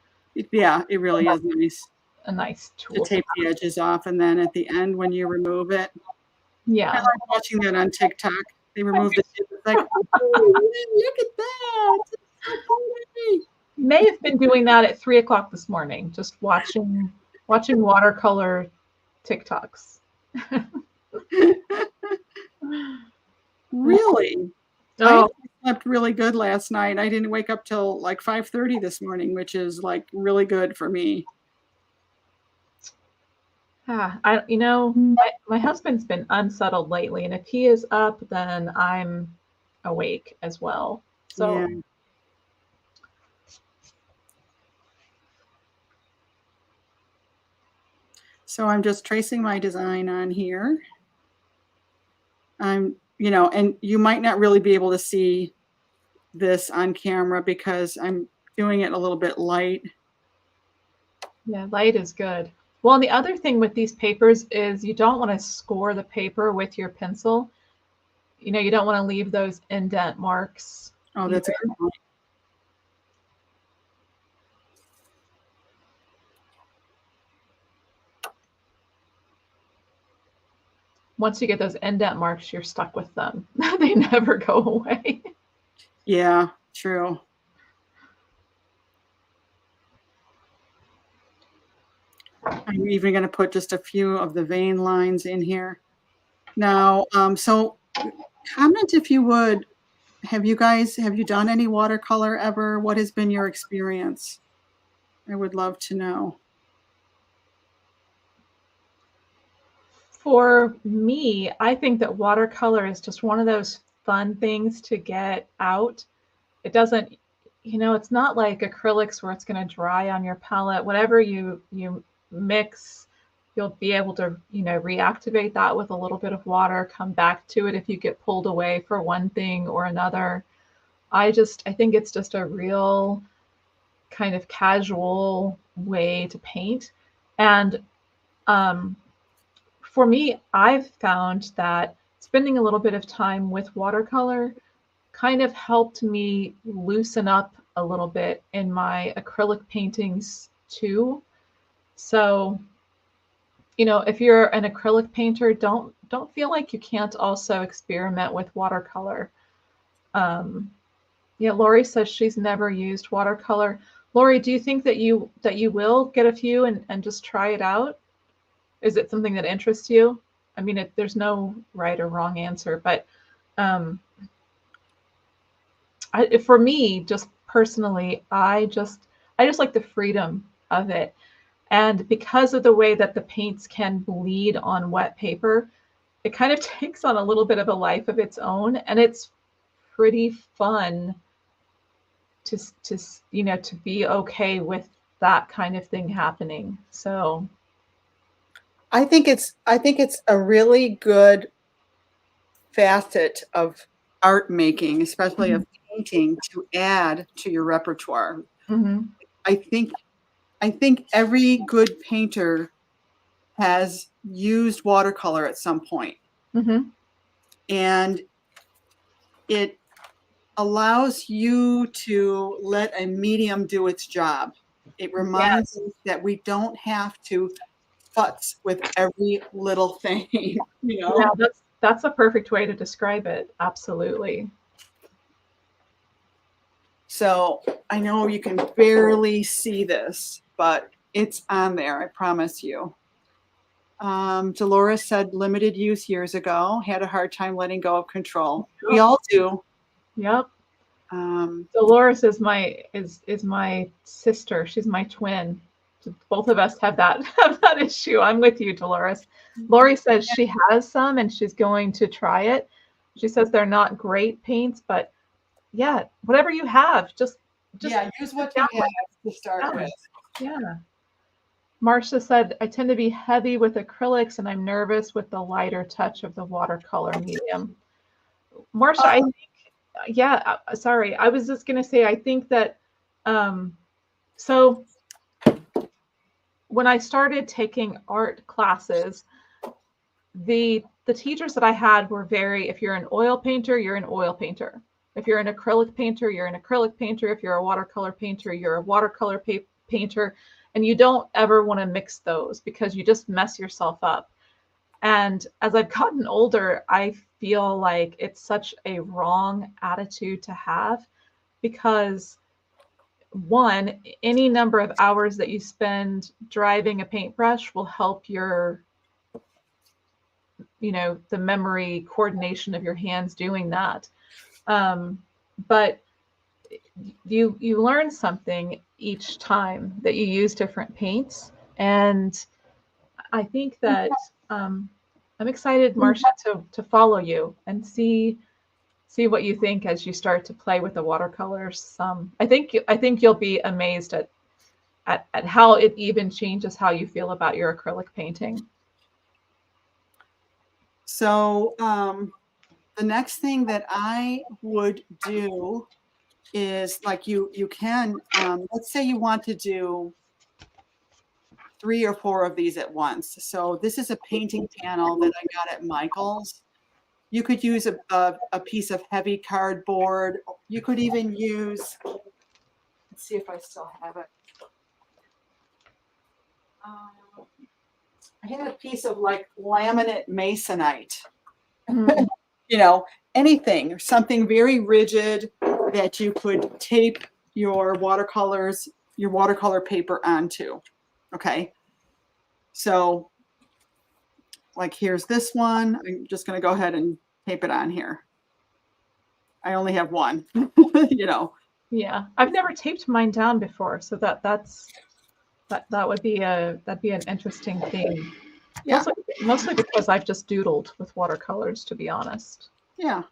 Yeah, it really is nice. A nice tool To tape the edges off, and then at the end when you remove it. Yeah. I like watching that on TikTok. They remove the tip. It's like, oh, look at that. So may have been doing that at 3:00 this morning, just watching watercolor TikToks. Really? Oh. I slept really good last night. I didn't wake up till like 5:30 this morning, which is like really good for me. My husband's been unsettled lately, and if he is up, then I'm awake as well. So. Yeah. So I'm just tracing my design on here. And you might not really be able to see this on camera because I'm doing it a little bit light. Yeah, light is good. Well, and the other thing with these papers is you don't want to score the paper with your pencil. You don't want to leave those indent marks. Oh, that's a good point. Once you get those indent marks, you're stuck with them. They never go away. Yeah, true. I'm even going to put just a few of the vein lines in here. Now, so comment if you would, have you done any watercolor ever? What has been your experience? I would love to know. For me, I think that watercolor is just one of those fun things to get out. It doesn't, it's not like acrylics where it's going to dry on your palette. Whatever you mix, you'll be able to, reactivate that with a little bit of water, come back to it if you get pulled away for one thing or another. I think it's just a real kind of casual way to paint. And for me, I've found that spending a little bit of time with watercolor kind of helped me loosen up a little bit in my acrylic paintings too. So, if you're an acrylic painter, don't feel like you can't also experiment with watercolor. Yeah, Lori says she's never used watercolor. Lori, do you think that you will get a few and just try it out? Is it something that interests you? I mean, there's no right or wrong answer, but um, for me, just personally, I just like the freedom of it. And because of the way that the paints can bleed on wet paper, it kind of takes on a little bit of a life of its own, and it's pretty fun to to be okay with that kind of thing happening. So, I think it's a really good facet of art making, especially of painting, to add to your repertoire. mhm, I think I think every good painter has used watercolor at some point, mhm, and it allows you to let a medium do its job. It reminds yes, us that we don't have to futz with every little thing, you yeah, know? that's a perfect way to describe it. Absolutely. So I know you can barely see this, but it's on there, I promise you. Dolores said limited use years ago, had a hard time letting go of control. We Yep, all do. yep. Um, Dolores is my sister. She's my twin. Both of us have that have that issue. I'm with you, Dolores. Lori says she has some and she's going to try it. She says they're not great paints, but yeah, whatever you have, just yeah, use sit what down you have with to start it. with. Yeah. Marcia said, I tend to be heavy with acrylics and I'm nervous with the lighter touch of the watercolor medium. Marcia, I Uh, think, yeah, sorry. I was just going to say, I think that, um, so when I started taking art classes, the teachers that I had were very, if you're an oil painter, you're an oil painter. If you're an acrylic painter, you're an acrylic painter. If you're a watercolor painter, you're a watercolor painter. And you don't ever want to mix those because you just mess yourself up. And as I've gotten older, I feel like it's such a wrong attitude to have because one, any number of hours that you spend driving a paintbrush will help your, the memory coordination of your hands doing that. Um, but you learn something each time that you use different paints, and I think that um, I'm excited, Marcia, to follow you and see what you think as you start to play with the watercolors. I think you'll be amazed at how it even changes how you feel about your acrylic painting. so the next thing that I would do is like you can let's say you want to do 3 or 4 of these at once. So this is a painting panel that I got at Michael's. You could use a piece of heavy cardboard. You could even use, let's see if I still have it. Um, I had a piece of like laminate masonite, Mm, you know, anything or something very rigid that you could tape your watercolor paper onto. Okay. So like here's this one. I'm just going to go ahead and tape it on here. I only have one, you know. yeah, I've never taped mine down before, so that would be that'd be an interesting thing. Yeah. Mostly because I've just doodled with watercolors, to be honest. Yeah.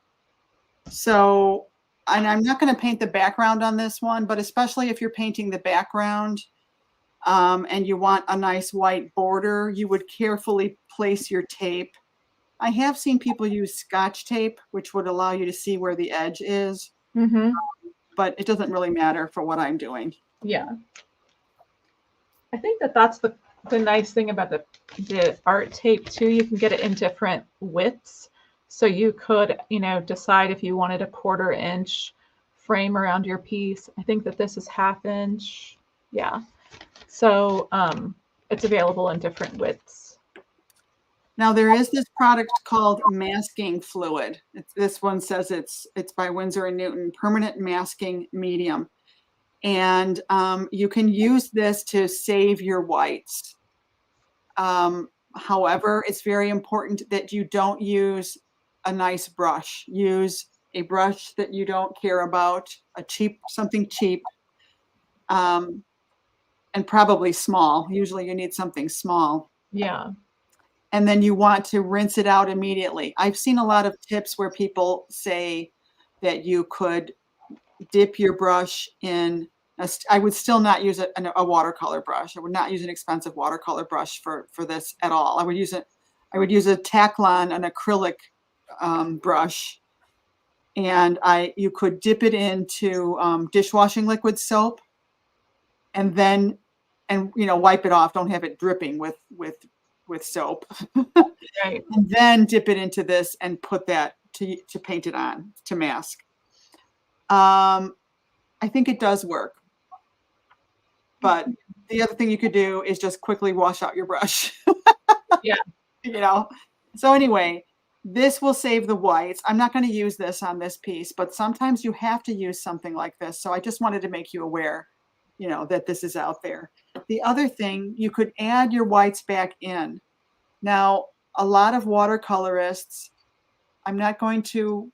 So, and I'm not going to paint the background on this one, but especially if you're painting the background and you want a nice white border, you would carefully place your tape. I have seen people use Scotch tape, which would allow you to see where the edge is, Mm-hmm. but it doesn't really matter for what I'm doing. Yeah, I think that's the nice thing about the art tape too. You can get it in different widths, so you could decide if you wanted a 1/4 inch frame around your piece. I think that this is 1/2 inch. Yeah, so it's available in different widths. Now there is this product called masking fluid. This one says it's by Winsor and Newton, permanent masking medium. And you can use this to save your whites. However, it's very important that you don't use a nice brush. Use a brush that you don't care about, something cheap, um, and probably small. Usually you need something small. Yeah. And then you want to rinse it out immediately. I've seen a lot of tips where people say that you could dip your brush in I would still not use a watercolor brush. I would not use an expensive watercolor brush for this at all. I would use a Taklon, an acrylic brush, and you could dip it into dishwashing liquid soap, and then wipe it off. Don't have it dripping with soap. Right. And then dip it into this and put that to paint it on, to mask. I think it does work. But the other thing you could do is just quickly wash out your brush. Yeah. So anyway, this will save the whites. I'm not going to use this on this piece, but sometimes you have to use something like this. So I just wanted to make you aware, that this is out there. The other thing, you could add your whites back in. Now, a lot of watercolorists, I'm not going to,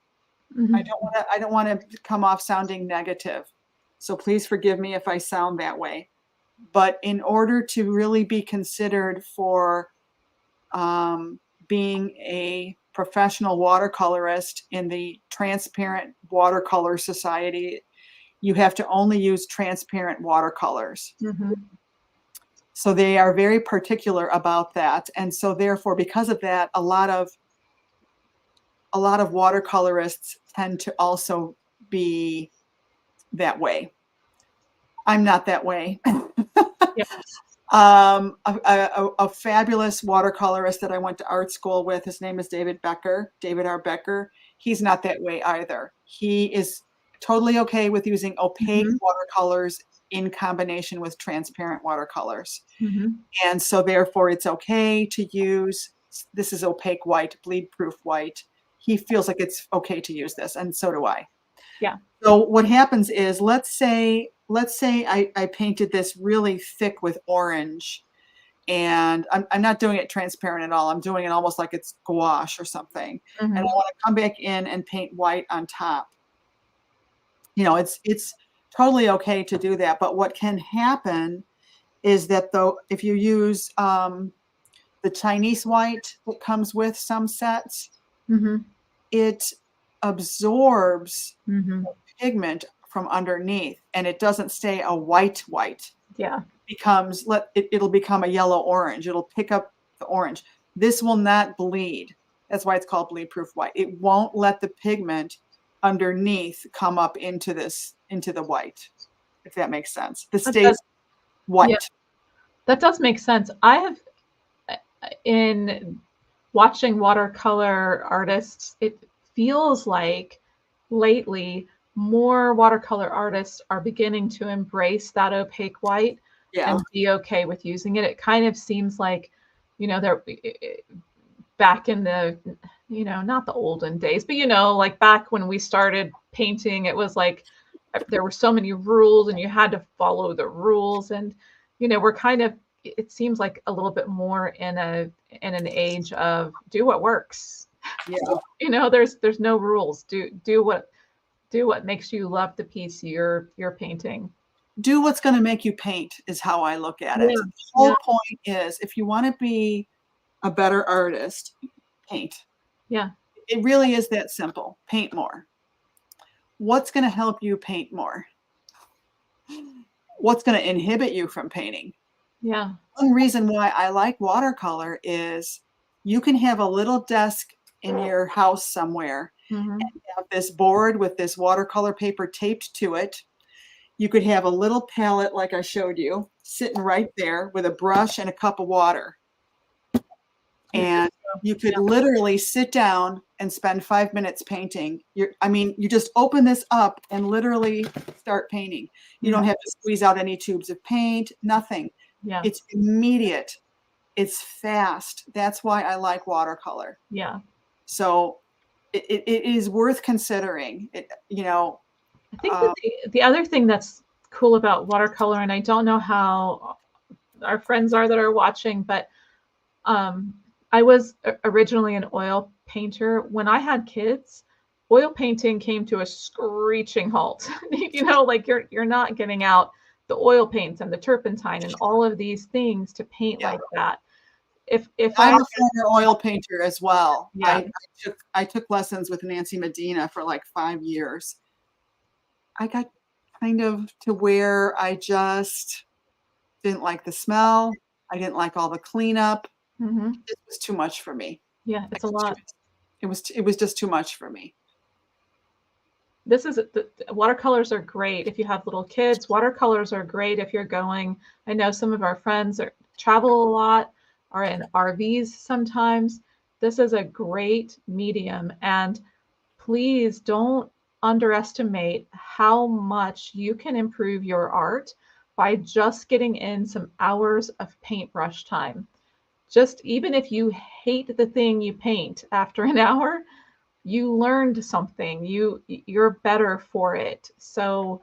Mhm. I don't want to come off sounding negative. So please forgive me if I sound that way. But in order to really be considered for being a professional watercolorist in the Transparent Watercolor Society, you have to only use transparent watercolors. Mhm. So they are very particular about that. And so therefore, because of that, a lot of watercolorists tend to also be that way. I'm not that way. Yeah. A fabulous watercolorist that I went to art school with, his name is David R. Becker. He's not that way either. He is totally okay with using opaque Mhm. watercolors in combination with transparent watercolors. Mhm. And so therefore it's okay to use, this is opaque white, bleed-proof white. He feels like it's okay to use this, and so do I. Yeah. So what happens is, let's say I painted this really thick with orange, and I'm not doing it transparent at all. I'm doing it almost like it's gouache or something. And I Mhm. want to come back in and paint white on top. It's totally okay to do that. But what can happen is that, though, if you use the Chinese white that comes with some sets, Mhm. it absorbs Mhm. pigment from underneath, and it doesn't stay a white. Yeah. It'll become a yellow orange. It'll pick up the orange. This will not bleed. That's why it's called bleed proof white. It won't let the pigment underneath come up into the white, if that makes sense. This That does. stays Yeah. white. That does make sense. I have, in watching watercolor artists, it feels like lately more watercolor artists are beginning to embrace that opaque white Yeah. and be okay with using it. It kind of seems like, they're back in the, not the olden days, but like back when we started painting, it was like there were so many rules and you had to follow the rules. And, we're kind of, it seems like a little bit more in an age of do what works. Yeah. There's no rules. Do what makes you love the piece you're painting. Do what's going to make you paint is how I look at it. Yeah. The Yeah. whole point is, if you want to be a better artist, paint. Yeah. It really is that simple. Paint more. What's going to help you paint more? What's going to inhibit you from painting? Yeah. One reason why I like watercolor is you can have a little desk in your house somewhere Mhm. and have this board with this watercolor paper taped to it. You could have a little palette like I showed you sitting right there with a brush and a cup of water. Yeah. And you could literally sit down and spend 5 minutes painting. You just open this up and literally start painting. You don't have to squeeze out any tubes of paint, nothing. Yeah. It's immediate. It's fast. That's why I like watercolor. Yeah. So it is worth considering. I think that the other thing that's cool about watercolor, and I don't know how our friends are that are watching, but I was originally an oil painter. When I had kids, oil painting came to a screeching halt. Like you're not getting out the oil paints and the turpentine and all of these things to paint Yeah. like that. If I I'm a former oil painter as well. yeah. I took lessons with Nancy Medina for like 5 years. I got kind of to where I just didn't like the smell. I didn't like all the cleanup. Mhm. It was too much for me. Yeah, I it's a just lot. it was just too much for me. This is the watercolors are great if you have little kids. Watercolors are great if you're going. I know some of our friends travel a lot, are in RVs sometimes. This is a great medium, and please don't underestimate how much you can improve your art by just getting in some hours of paintbrush time. Just even if you hate the thing you paint after an hour, you learned something. You're better for it. So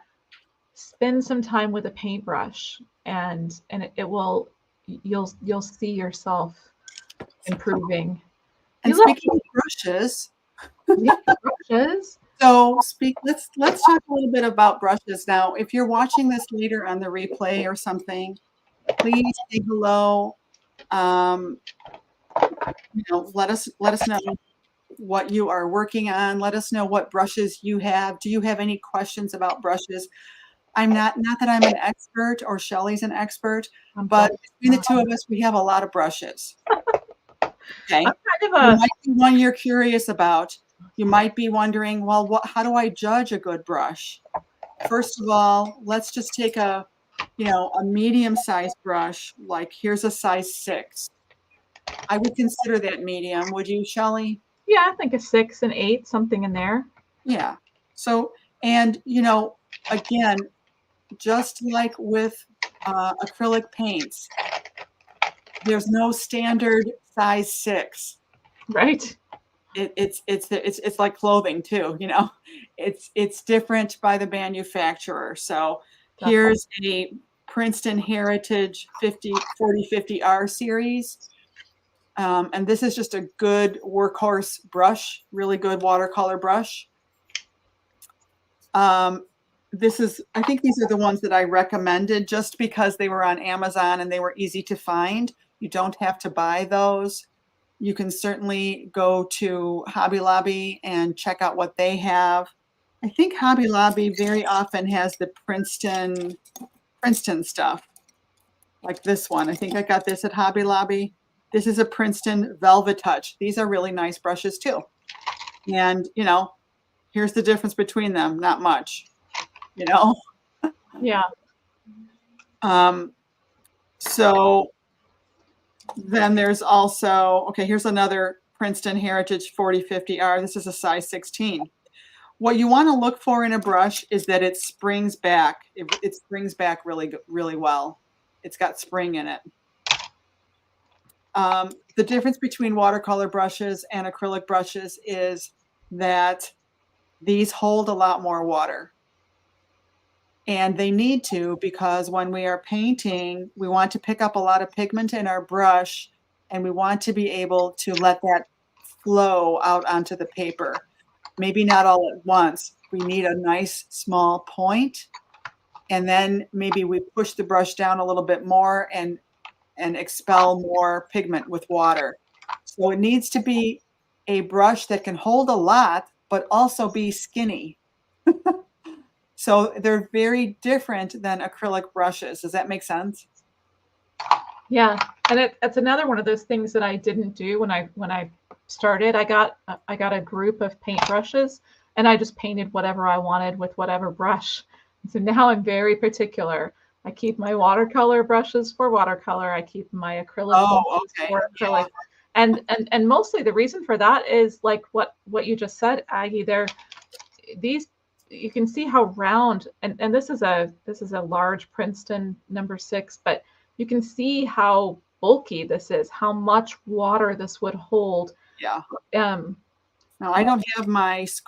spend some time with a paintbrush, and it will you'll see yourself improving. And You love speaking of brushes, yeah, brushes. let's talk a little bit about brushes now. If you're watching this later on the replay or something, please say hello. Um, let us know what you are working on. Let us know what brushes you have. Do you have any questions about brushes? I'm not that I'm an expert or Shelley's an expert, I'm but so between the two of us, we have a lot of brushes. I'm Okay. kind There of a might be one you're curious about. You might be wondering, well, how do I judge a good brush? First of all, let's just take a medium-sized brush, like here's a size 6. I would consider that medium. Would you, Shelley? yeah, I think a 6 and 8, something in there. Yeah. So, and again, just like with acrylic paints, there's no standard size 6. Right. It's like clothing too, it's different by the manufacturer. So Definitely. here's a Princeton Heritage 4050R series. And this is just a good workhorse brush, really good watercolor brush. I think these are the ones that I recommended just because they were on Amazon and they were easy to find. You don't have to buy those. You can certainly go to Hobby Lobby and check out what they have. I think Hobby Lobby very often has the Princeton stuff, like this one. I think I got this at Hobby Lobby. This is a Princeton Velvet Touch. These are really nice brushes too. And, here's the difference between them. Not much, you know? Yeah. Um, so then there's also, okay, here's another Princeton Heritage 4050R. This is a size 16. What you want to look for in a brush is that it springs back. It springs back really well. It's got spring in it. The difference between watercolor brushes and acrylic brushes is that these hold a lot more water. And they need to, because when we are painting, we want to pick up a lot of pigment in our brush, and we want to be able to let that flow out onto the paper. Maybe not all at once. We need a nice small point, and then maybe we push the brush down a little bit more and expel more pigment with water. So it needs to be a brush that can hold a lot, but also be skinny. So they're very different than acrylic brushes. Does that make sense? Yeah, and it's another one of those things that I didn't do when I started. I got a group of paintbrushes, and I just painted whatever I wanted with whatever brush. So now I'm very particular. I keep my watercolor brushes for watercolor. I keep my acrylic Oh, brushes okay. for acrylic. And mostly the reason for that is like what you just said, Aggie. These you can see how round, and this is a large Princeton number 6, but you can see how bulky this is, how much water this would hold. Yeah. um Now I don't have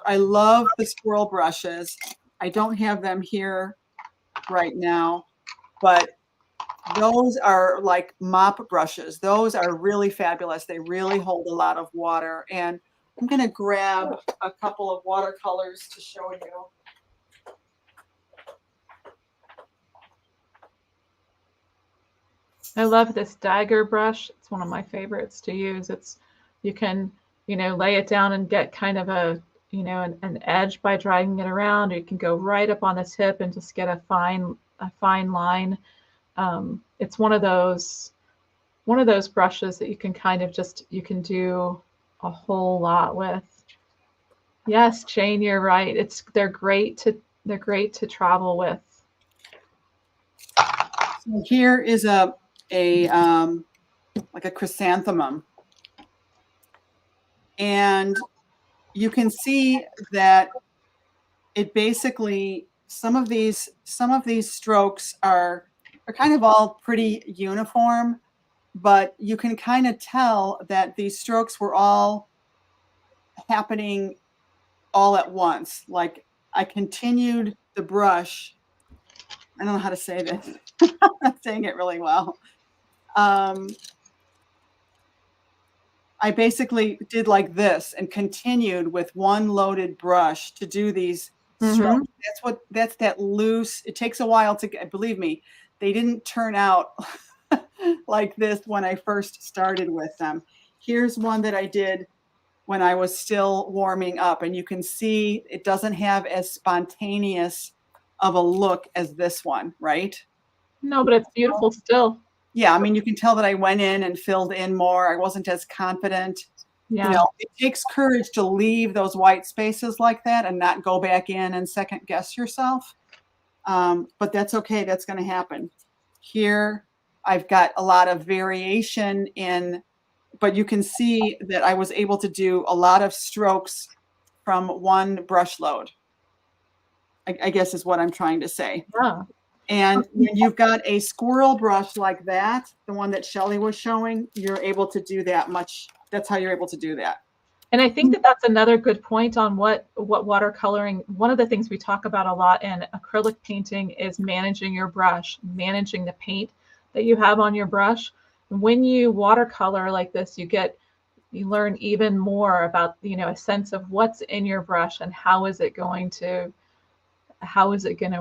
I love the squirrel brushes. I don't have them here right now, but Those are like mop brushes. Those are really fabulous. They really hold a lot of water. And I'm going to grab a couple of watercolors to show you. I love this dagger brush. It's one of my favorites to use. It's, you can, lay it down and get kind of an edge by dragging it around, or you can go right up on the tip and just get a fine line. It's one of those brushes that you can kind of you can do a whole lot with. Yes, Jane, you're right. They're great to travel with. So here is a like a chrysanthemum. And you can see that it basically, some of these strokes are kind of all pretty uniform, but you can kind of tell that these strokes were all happening all at once. Like I continued the brush. I don't know how to say this. I'm not saying it really well. I basically did like this and continued with one loaded brush to do these strokes. That's that loose. It takes a while to get, believe me, they didn't turn out like this when I first started with them. Here's one that I did when I was still warming up, and you can see it doesn't have as spontaneous of a look as this one, right? No, but it's beautiful still. Yeah, I mean, you can tell that I went in and filled in more. I wasn't as confident. Yeah. It takes courage to leave those white spaces like that and not go back in and second guess yourself. But that's okay. That's going to happen. Here, I've got a lot of variation in, but you can see that I was able to do a lot of strokes from one brush load, I guess is what I'm trying to say. Yeah. And when you've got a squirrel brush like that, the one that Shelley was showing, you're able to do that much. That's how you're able to do that. And I think that that's another good point on what watercoloring. One of the things we talk about a lot in acrylic painting is managing your brush, managing the paint that you have on your brush. When you watercolor like this, you learn even more about, a sense of what's in your brush and how is it going to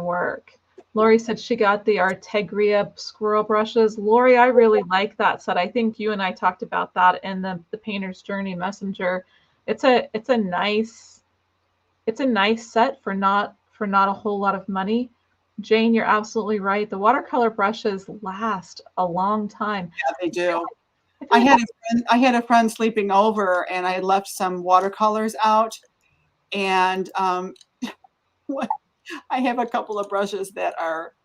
work. Lori said she got the Artegria squirrel brushes. Lori, I really like that set. I think you and I talked about that in the Painter's Journey Messenger. It's a nice set for not a whole lot of money. Jane, you're absolutely right. The watercolor brushes last a long time. Yeah, they do. I had a friend sleeping over, and I had left some watercolors out, and I have a couple of brushes that are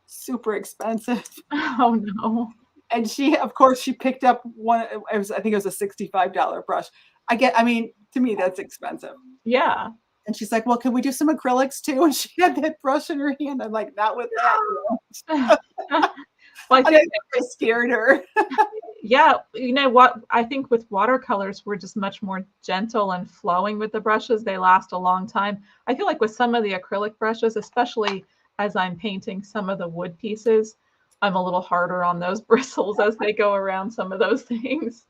super expensive. Oh no. And of course, she picked up one. I think it was a $65 brush. I mean, to me, that's expensive. Yeah. And she's like, well, can we do some acrylics too? And she had that brush in her hand. I'm like, not with that. Well, I think I scared her. Yeah, you know what? I think with watercolors, we're just much more gentle and flowing with the brushes. They last a long time. I feel like with some of the acrylic brushes, especially as I'm painting some of the wood pieces, I'm a little harder on those bristles as they go around some of those things.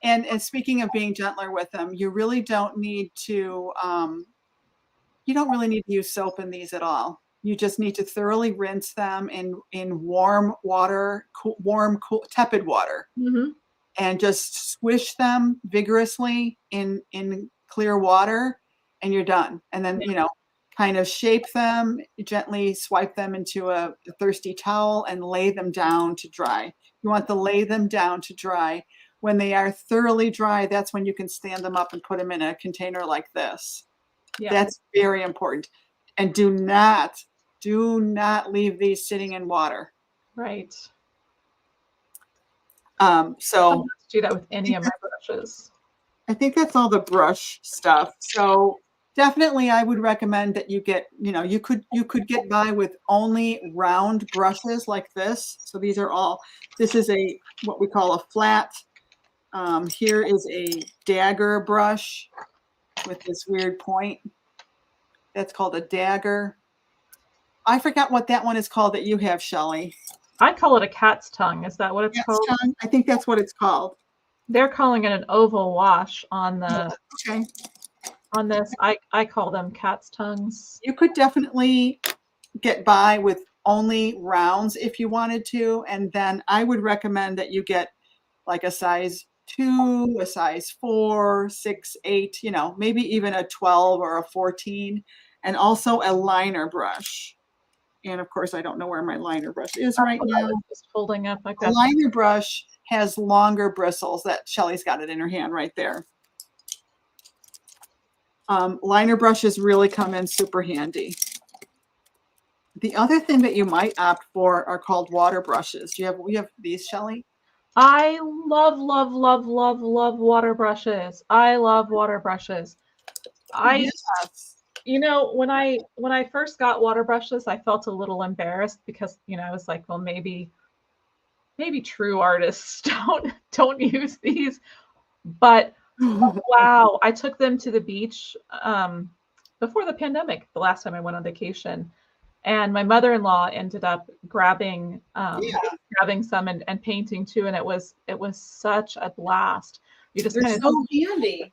And speaking of being gentler with them, you really don't need to, you don't really need to use soap in these at all. You just need to thoroughly rinse them in warm water, warm, cool, tepid water, and just swish them vigorously in clear water, and you're done. And then, kind of shape them, gently swipe them into a thirsty towel and lay them down to dry. You want to lay them down to dry. When they are thoroughly dry, that's when you can stand them up and put them in a container like this. Yeah. That's very important. And do not leave these sitting in water. Right. So do that with any of my brushes. I think that's all the brush stuff. So definitely I would recommend that you get, you could get by with only round brushes like this. So this is what we call a flat. Here is a dagger brush with this weird point. That's called a dagger. I forgot what that one is called that you have, Shelley. I call it a cat's tongue. Is that what it's Cat's called? tongue. I think that's what it's called. They're calling it an oval wash on the Okay. on this. I call them cat's tongues. You could definitely get by with only rounds if you wanted to, and then I would recommend that you get like a size 2, a size 4, 6, 8, maybe even a 12 or a 14, and also a liner brush. And of course, I don't know where my liner brush is right I now. was just holding up. I've A got liner brush has longer bristles. That Shelly's got it in her hand right there. Liner brushes really come in super handy. The other thing that you might opt for are called water brushes. You have these, Shelly? I love, love, love, love, love water brushes. I love water brushes. I, Yes. when I first got water brushes, I felt a little embarrassed because, I was like, well, maybe true artists don't use these. But wow, I took them to the beach before the pandemic, the last time I went on vacation. And my mother-in-law ended up Yeah, grabbing some and painting too, and it was such a blast. You just they're kind of so handy.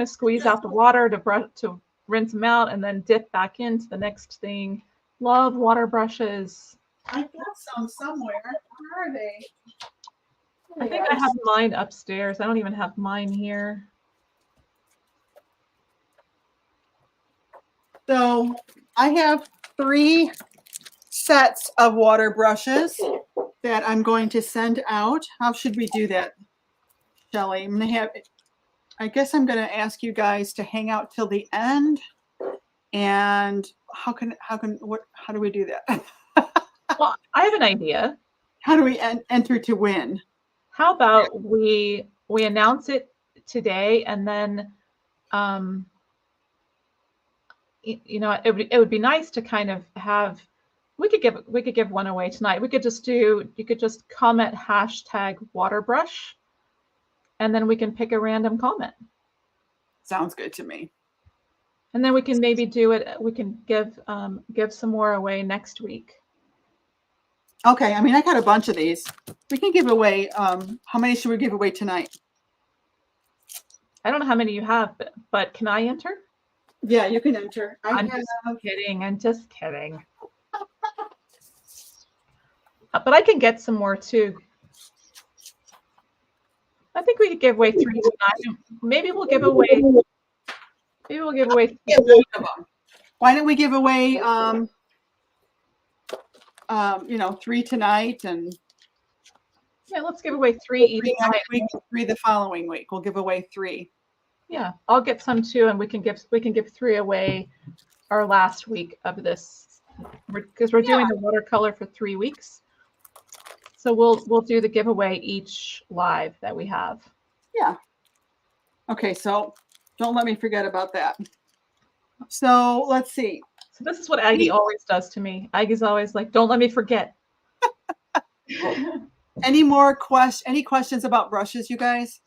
squeeze out the water to rinse them out, and then dip back into the next thing. Love water brushes. I got some somewhere. Where are they? I think I have mine upstairs. I don't even have mine here. So I have 3 sets of water brushes that I'm going to send out. How should we do that, Shelly? I guess I'm going to ask you guys to hang out till the end. And how do we do that? Well, I have an idea. How do we enter to win? How about we announce it today, and then it would be nice to kind of have, we could give one away tonight. You could just comment #waterbrush, and then we can pick a random comment. Sounds good to me. And then we can maybe do it. We can give some more away next week. Okay, I mean, I got a bunch of these. We can give away, how many should we give away tonight? I don't know how many you have, but can I enter? Yeah, you can enter. I'm just kidding. I'm just kidding. But I can get some more too. I think we could give away 3 tonight. Maybe we'll give away. Maybe we'll give away 3 one of them. Why don't we give away 3 tonight and yeah, let's give away 3 each 3 night. next week, 3 the following week. We'll give away 3. Yeah, I'll get some too, and we can give 3 away our last week of this, because we're doing the watercolor for 3 weeks. So we'll do the giveaway each live that we have. Yeah. Okay, so don't let me forget about that. So let's see. So this is what Aggie always does to me. Aggie's always like, "Don't let me forget." Any questions about brushes, you guys?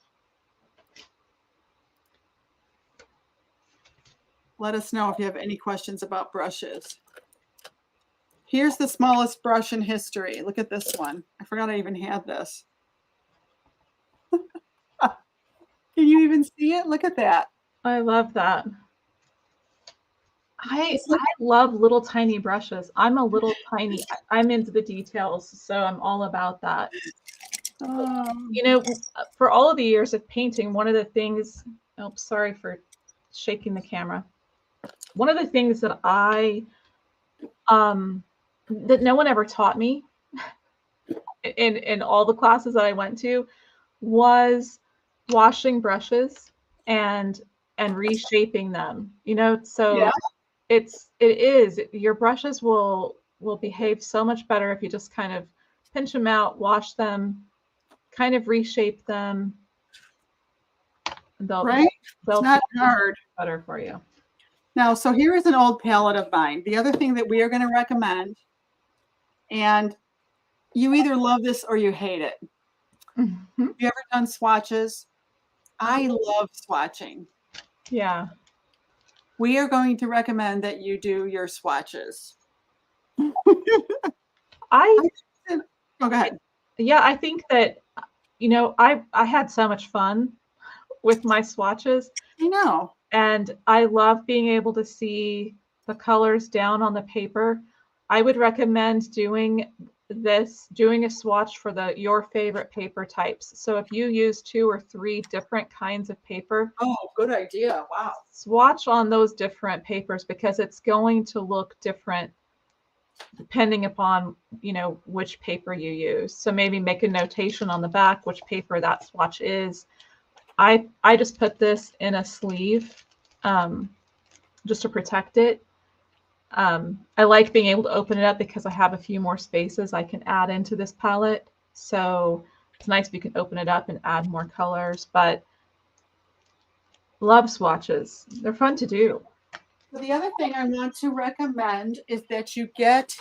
Let us know if you have any questions about brushes. Here's the smallest brush in history. Look at this one. I forgot I even had this. Can you even see it? Look at that. I love that. I love little tiny brushes. I'm a little tiny. I'm into the details, so I'm all about that. For all of the years of painting, one of the things, oh, sorry for shaking the camera. One of the things that that no one ever taught me in all the classes that I went to was washing brushes and reshaping them. So it is your brushes will behave so much better if you just kind of pinch them out, wash them, kind of reshape them. They'll it's not hard. Better for you. Now, so here is an old palette of mine. The other thing that we are going to recommend, and you either love this or you hate it. Mm-hmm. Have you ever done swatches? I love swatching. Yeah. We are going to recommend that you do your swatches. I Oh, go ahead. Yeah, I think that, I had so much fun with my swatches, I know. and I love being able to see the colors down on the paper. I would recommend doing a swatch for your favorite paper types. So if you use 2 or 3 different kinds of paper, Oh, good idea. Wow. swatch on those different papers because it's going to look different depending upon, which paper you use. So maybe make a notation on the back which paper that swatch is. I just put this in a sleeve, just to protect it. I like being able to open it up because I have a few more spaces I can add into this palette. So it's nice if you can open it up and add more colors, but love swatches. They're fun to do. So the other thing I want to recommend is that you get,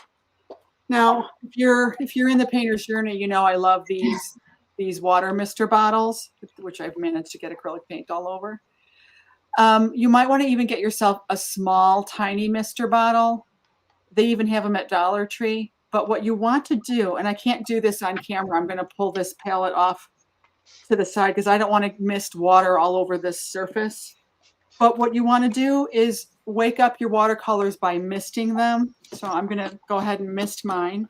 now if you're in the painter's journey, you know I love these water mister bottles, which I've managed to get acrylic paint all over. You might want to even get yourself a small, tiny mister bottle. They even have them at Dollar Tree. But what you want to do, and I can't do this on camera, I'm going to pull this palette off to the side because I don't want to mist water all over this surface. But what you want to do is wake up your watercolors by misting them. So I'm going to go ahead and mist mine.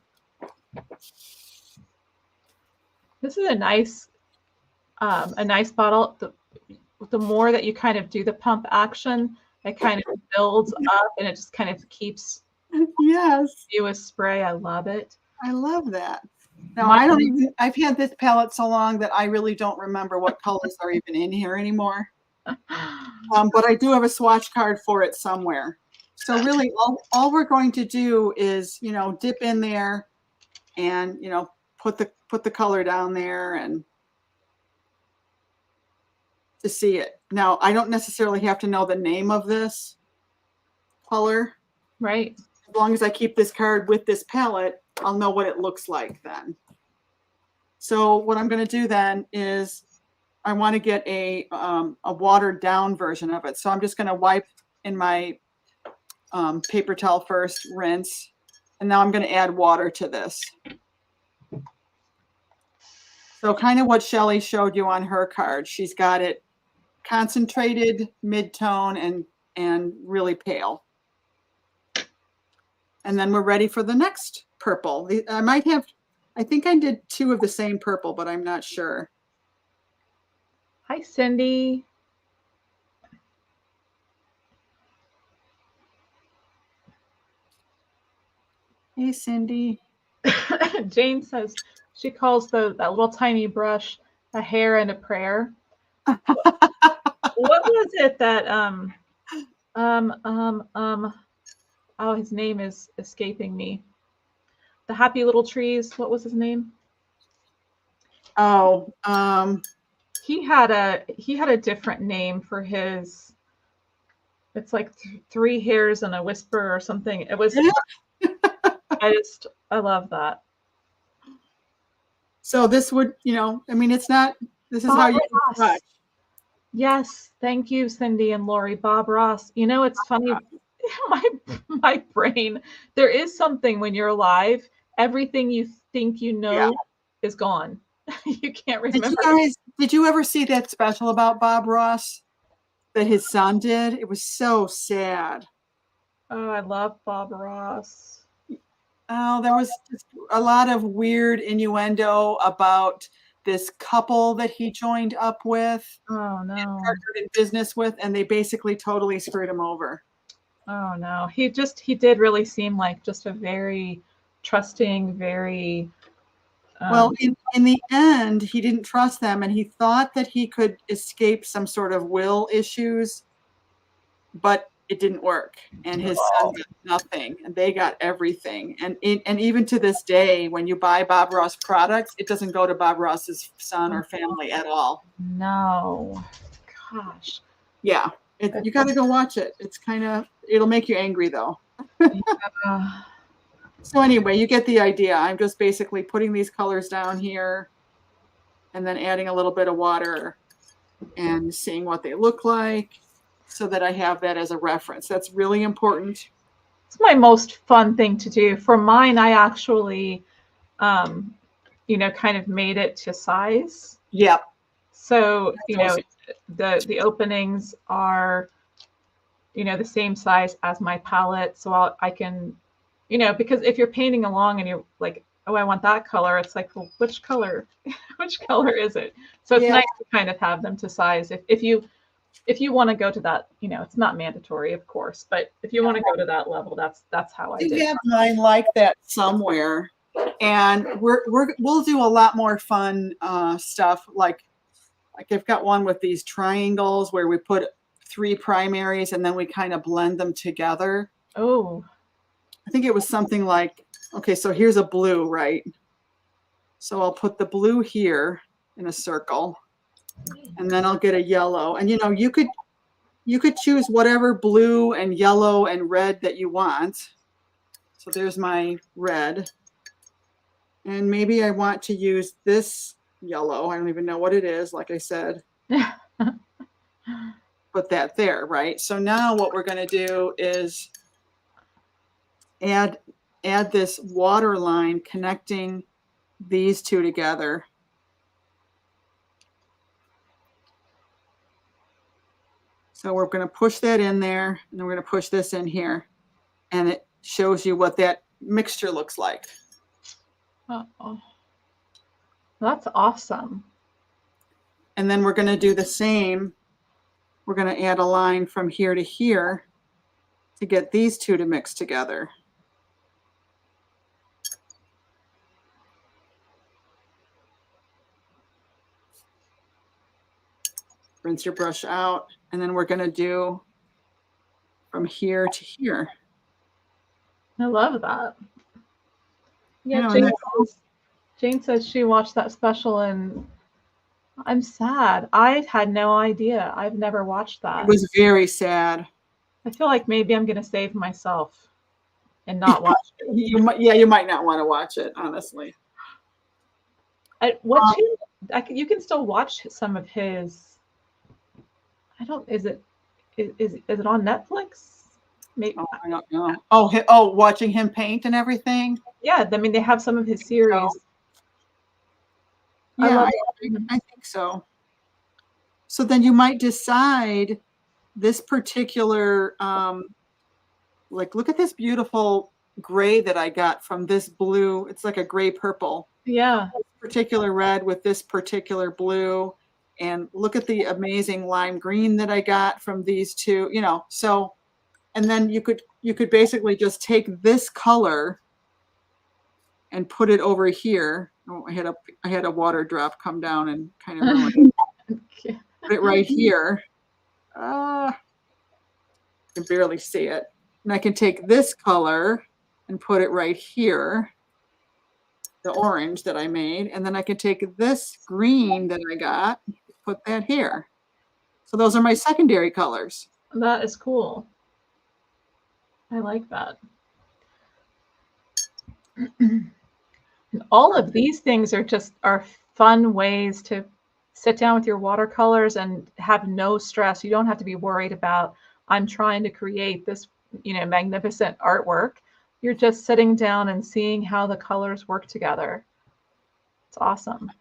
This is a nice bottle. The more that you kind of do the pump action, it kind of builds up and it just kind of keeps Yes, you a spray. I love it. I love that. Now, I've had this palette so long that I really don't remember what colors are even in here anymore. But I do have a swatch card for it somewhere. So really all we're going to do is, dip in there and, put the color down there and to see it. Now, I don't necessarily have to know the name of this color. Right. As long as I keep this card with this palette, I'll know what it looks like then. So what I'm going to do then is I want to get a watered down version of it. So I'm just going to wipe in my paper towel first, rinse, and now I'm going to add water to this. So kind of what Shelly showed you on her card. She's got it concentrated, mid-tone, and really pale. And then we're ready for the next purple. I think I did 2 of the same purple, but I'm not sure. Hi, Cindy. Hey, Cindy. Jane says she calls that little tiny brush a hair and a prayer. What was it that oh, his name is escaping me. The Happy Little Trees. What was his name? Oh, he had a different name for his. It's like 3 hairs and a whisper or something. It was. I love that. So this would, I mean, it's not. This is how you brush. Yes, thank you, Cindy and Lori. Bob Ross. It's funny. My brain. There is something when you're alive. Everything you think you know is gone. You can't remember. Did you ever see that special about Bob Ross that his son did? It was so sad. Oh, I love Bob Ross. Oh, there was just a lot of weird innuendo about this couple that he joined up with. Oh no. And partnered in business with, and they basically totally screwed him over. Oh no. He did really seem like just a very trusting, very well, in the end, he didn't trust them, and he thought that he could escape some sort of will issues, but it didn't work. And his son got nothing, and they got everything. And even to this day, when you buy Bob Ross products, it doesn't go to Bob Ross's son or family at all. No. Gosh. Yeah, you got to go watch it. It'll make you angry though. Yeah. So anyway, you get the idea. I'm just basically putting these colors down here and then adding a little bit of water and seeing what they look like so that I have that as a reference. That's really important. It's my most fun thing to do. For mine, I actually kind of made it to size. Yep. So, Those- the openings are, the same size as my palette. So I can, because if you're painting along and you're like, oh, I want that color, it's like, well, which color, which color is it? So it's Yeah. nice to kind of have them to size. If you want to go to that, it's not mandatory, of course, but if you want to go to that level, that's how I I did. have mine like that somewhere, and we'll do a lot more fun stuff. Like I've got one with these triangles where we put 3 primaries and then we kind of blend them together. Oh, I think it was something like, okay, so here's a blue, right? So I'll put the blue here in a circle, and then I'll get a yellow. And you could choose whatever blue and yellow and red that you want. So there's my red. And maybe I want to use this yellow. I don't even know what it is, like I said. Put that there, right? So now what we're going to do is add this water line connecting these two together. So we're going to push that in there, and then we're going to push this in here, and it shows you what that mixture looks like. oh, that's awesome. And then we're going to do the same. We're going to add a line from here to here to get these two to mix together. Rinse your brush out, and then we're going to do from here to here. I love that. Yeah, know, Jane says she watched that special, and I'm sad. I had no idea. I've never watched that. It was very sad. I feel like maybe I'm going to save myself and not watch it. You might not want to watch it, honestly. You can still watch some of his. Is it on Netflix? Maybe. Oh, I don't know. Oh, watching him paint and everything. Yeah, I mean they have some of his series. Yeah, I think so. So then you might decide this particular, like, look at this beautiful gray that I got from this blue. It's like a gray purple. Yeah. This particular red with this particular blue. And look at the amazing lime green that I got from these two, so, and then you could basically just take this color and put it over here. Oh, I had a water drop come down and kind of ruin it. Okay. Put it right here. I can barely see it. And I can take this color and put it right here, the orange that I made, and then I can take this green that I got, put that here. So those are my secondary colors. That is cool. I like that. All of these things are fun ways to sit down with your watercolors and have no stress. You don't have to be worried about, I'm trying to create this, magnificent artwork. You're just sitting down and seeing how the colors work together. It's awesome.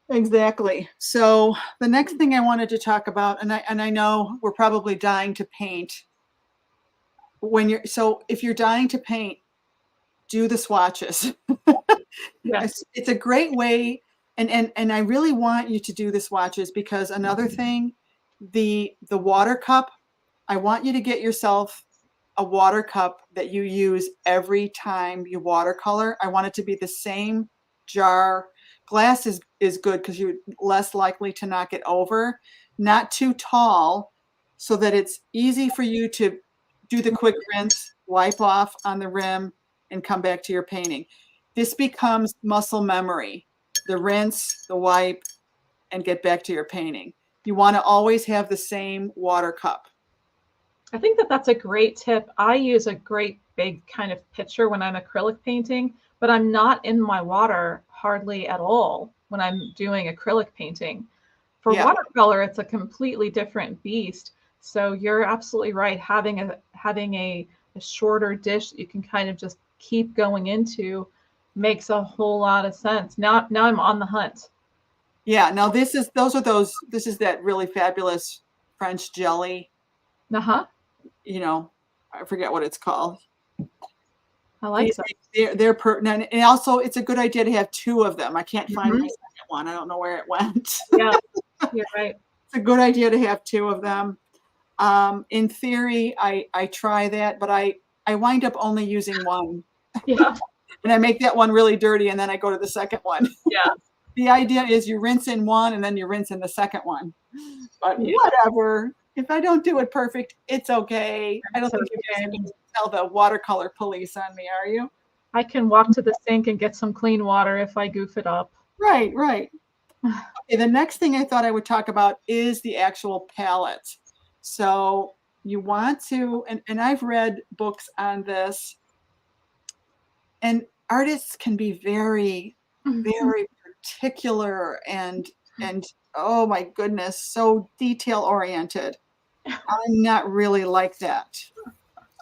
Exactly. So the next thing I wanted to talk about, and I know we're probably dying to paint. If you're dying to paint, do the swatches. Yes. It's a great way, and I really want you to do the swatches, because another thing, the water cup, I want you to get yourself a water cup that you use every time you watercolor. I want it to be the same jar. Glass is good because you're less likely to knock it over. Not too tall, so that it's easy for you to do the quick rinse, wipe off on the rim, and come back to your painting. This becomes muscle memory. The rinse, the wipe, and get back to your painting. You want to always have the same water cup. I think that's a great tip. I use a great big kind of pitcher when I'm acrylic painting, but I'm not in my water hardly at all when I'm doing acrylic painting. For watercolor, it's a completely different beast. So you're absolutely right. Having a shorter dish that you can kind of just keep going into Makes a whole lot of sense. Now I'm on the hunt. Yeah, now this is this is that really fabulous French jelly, Uh-huh. you know, I forget what it's called. I like These that. they're pertinent, and also it's a good idea to have 2 of them. I can't find my Hmm. second one. I don't know where it went. Yeah, you're right. It's a good idea to have 2 of them. In theory, I try that, but I wind up only using 1, Yeah, and I make that one really dirty, and then I go to the second one. yeah, The idea is you rinse in 1, and then you rinse in the second one. But yeah. whatever. If I don't do it perfect, it's okay. I don't It's think you guys are okay. gonna tell the watercolor police on me, are you? I can walk to the sink and get some clean water if I goof it up. Right, right. Okay, the next thing I thought I would talk about is the actual palette. So you want to, and I've read books on this, and artists can be very, very particular and oh my goodness, so detail oriented. I'm not really like that.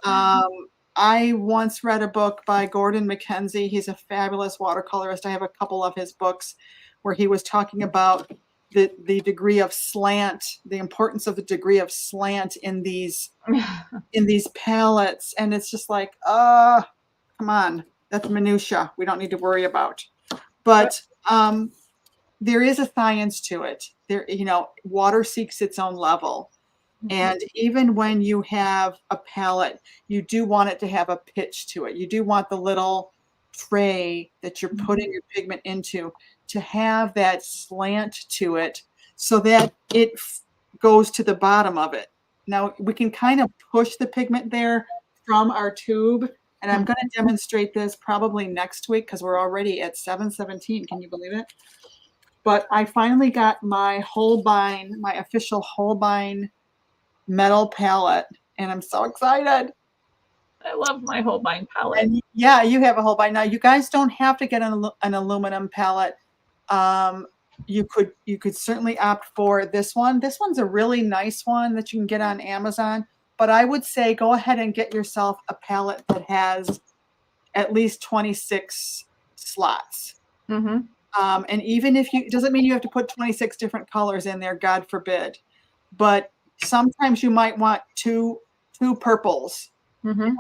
Um, I once read a book by Gordon Mackenzie. He's a fabulous watercolorist. I have a couple of his books where he was talking about the degree of slant, the importance of the degree of slant in these palettes, and it's just like, come on, that's minutia. We don't need to worry about. But there is a science to it. There, you know, water seeks its own level. Mhm. And even when you have a palette, you do want it to have a pitch to it. You do want the little tray that you're Mhm. putting your pigment into to have that slant to it so that it goes to the bottom of it. Now, we can kind of push the pigment there from our tube, and I'm Mhm. going to demonstrate this probably next week because we're already at 7:17. Can you believe it? But I finally got my Holbein, my official Holbein metal palette, and I'm so excited. I love my Holbein palette. And yeah, you have a Holbein. Now, you guys don't have to get an aluminum palette. Um, you could certainly opt for this one. This one's a really nice one that you can get on Amazon, but I would say go ahead and get yourself a palette that has at least 26 slots. Hmm. And even if you, it doesn't mean you have to put 26 different colors in there, God forbid. But sometimes you might want two purples, Hmm.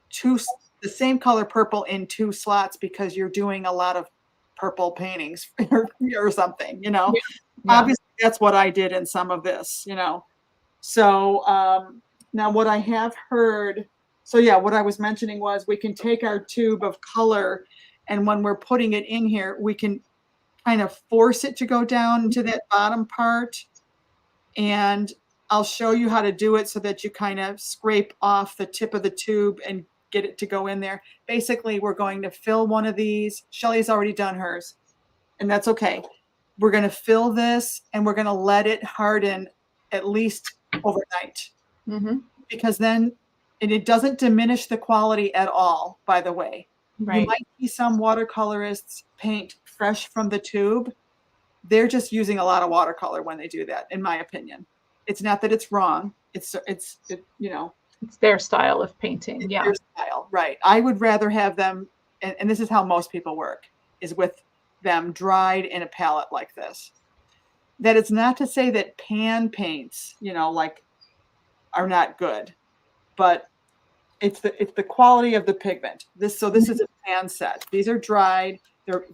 two the same color purple in 2 slots because you're doing a lot of purple paintings or something, you know. Yeah. Yeah. Obviously, that's what I did in some of this, you know. So now what I have heard, so yeah, what I was mentioning was we can take our tube of color, and when we're putting it in here, we can kind of force it to go down into that bottom part, and I'll show you how to do it so that you kind of scrape off the tip of the tube and get it to go in there. Basically, we're going to fill one of these. Shelly's already done hers, and that's okay. We're going to fill this and we're going to let it harden at least overnight Hmm. because then, and it doesn't diminish the quality at all, by the way. You Right. might see some watercolorists paint fresh from the tube. They're just using a lot of watercolor when they do that, in my opinion. It's not that it's wrong. You know, It's their style of painting. it's Yeah. their style, right? I would rather have them, and this is how most people work, is with them dried in a palette like this. That it's not to say that pan paints, you know, like are not good, but it's the quality of the pigment. This is a pan set. These are dried,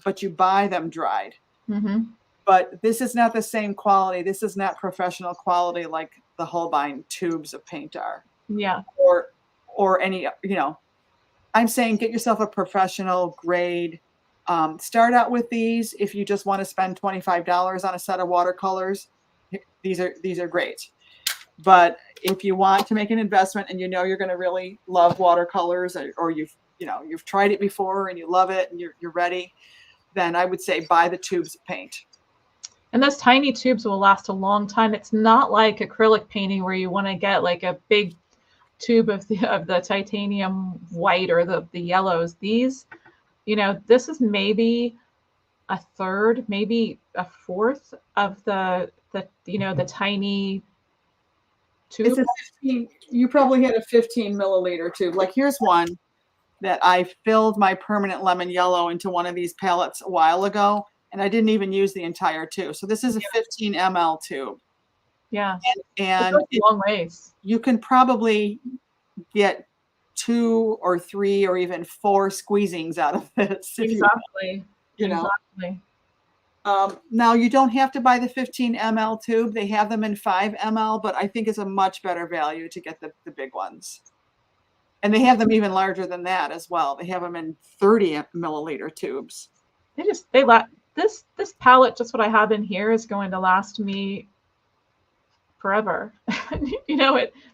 but you buy them dried. Hmm. But this is not the same quality. This is not professional quality like the Holbein tubes of paint are, Yeah. or any, you know. I'm saying get yourself a professional grade. Start out with these if you just want to spend $25 on a set of watercolors. These are great. But if you want to make an investment and you know you're going to really love watercolors, or you've tried it before and you love it and you're ready, then I would say buy the tubes of paint. And those tiny tubes will last a long time. It's not like acrylic painting where you want to get like a big tube of the titanium white or the yellows. These, this is maybe a third, maybe a fourth of the tiny It's tube. a 15, you probably had a 15 milliliter tube. Like here's one. that I filled my permanent lemon yellow into one of these palettes a while ago, and I didn't even use the entire tube. So this is a 15 ml tube. Yeah. It And goes a long ways. you can probably get 2 or 3 or even 4 squeezings out of this if Exactly. you know. Exactly. Now you don't have to buy the 15 ml tube. They have them in 5 ml, but I think it's a much better value to get the big ones. And they have them even larger than that as well. They have them in 30 milliliter tubes. This palette, just what I have in here, is going to last me forever.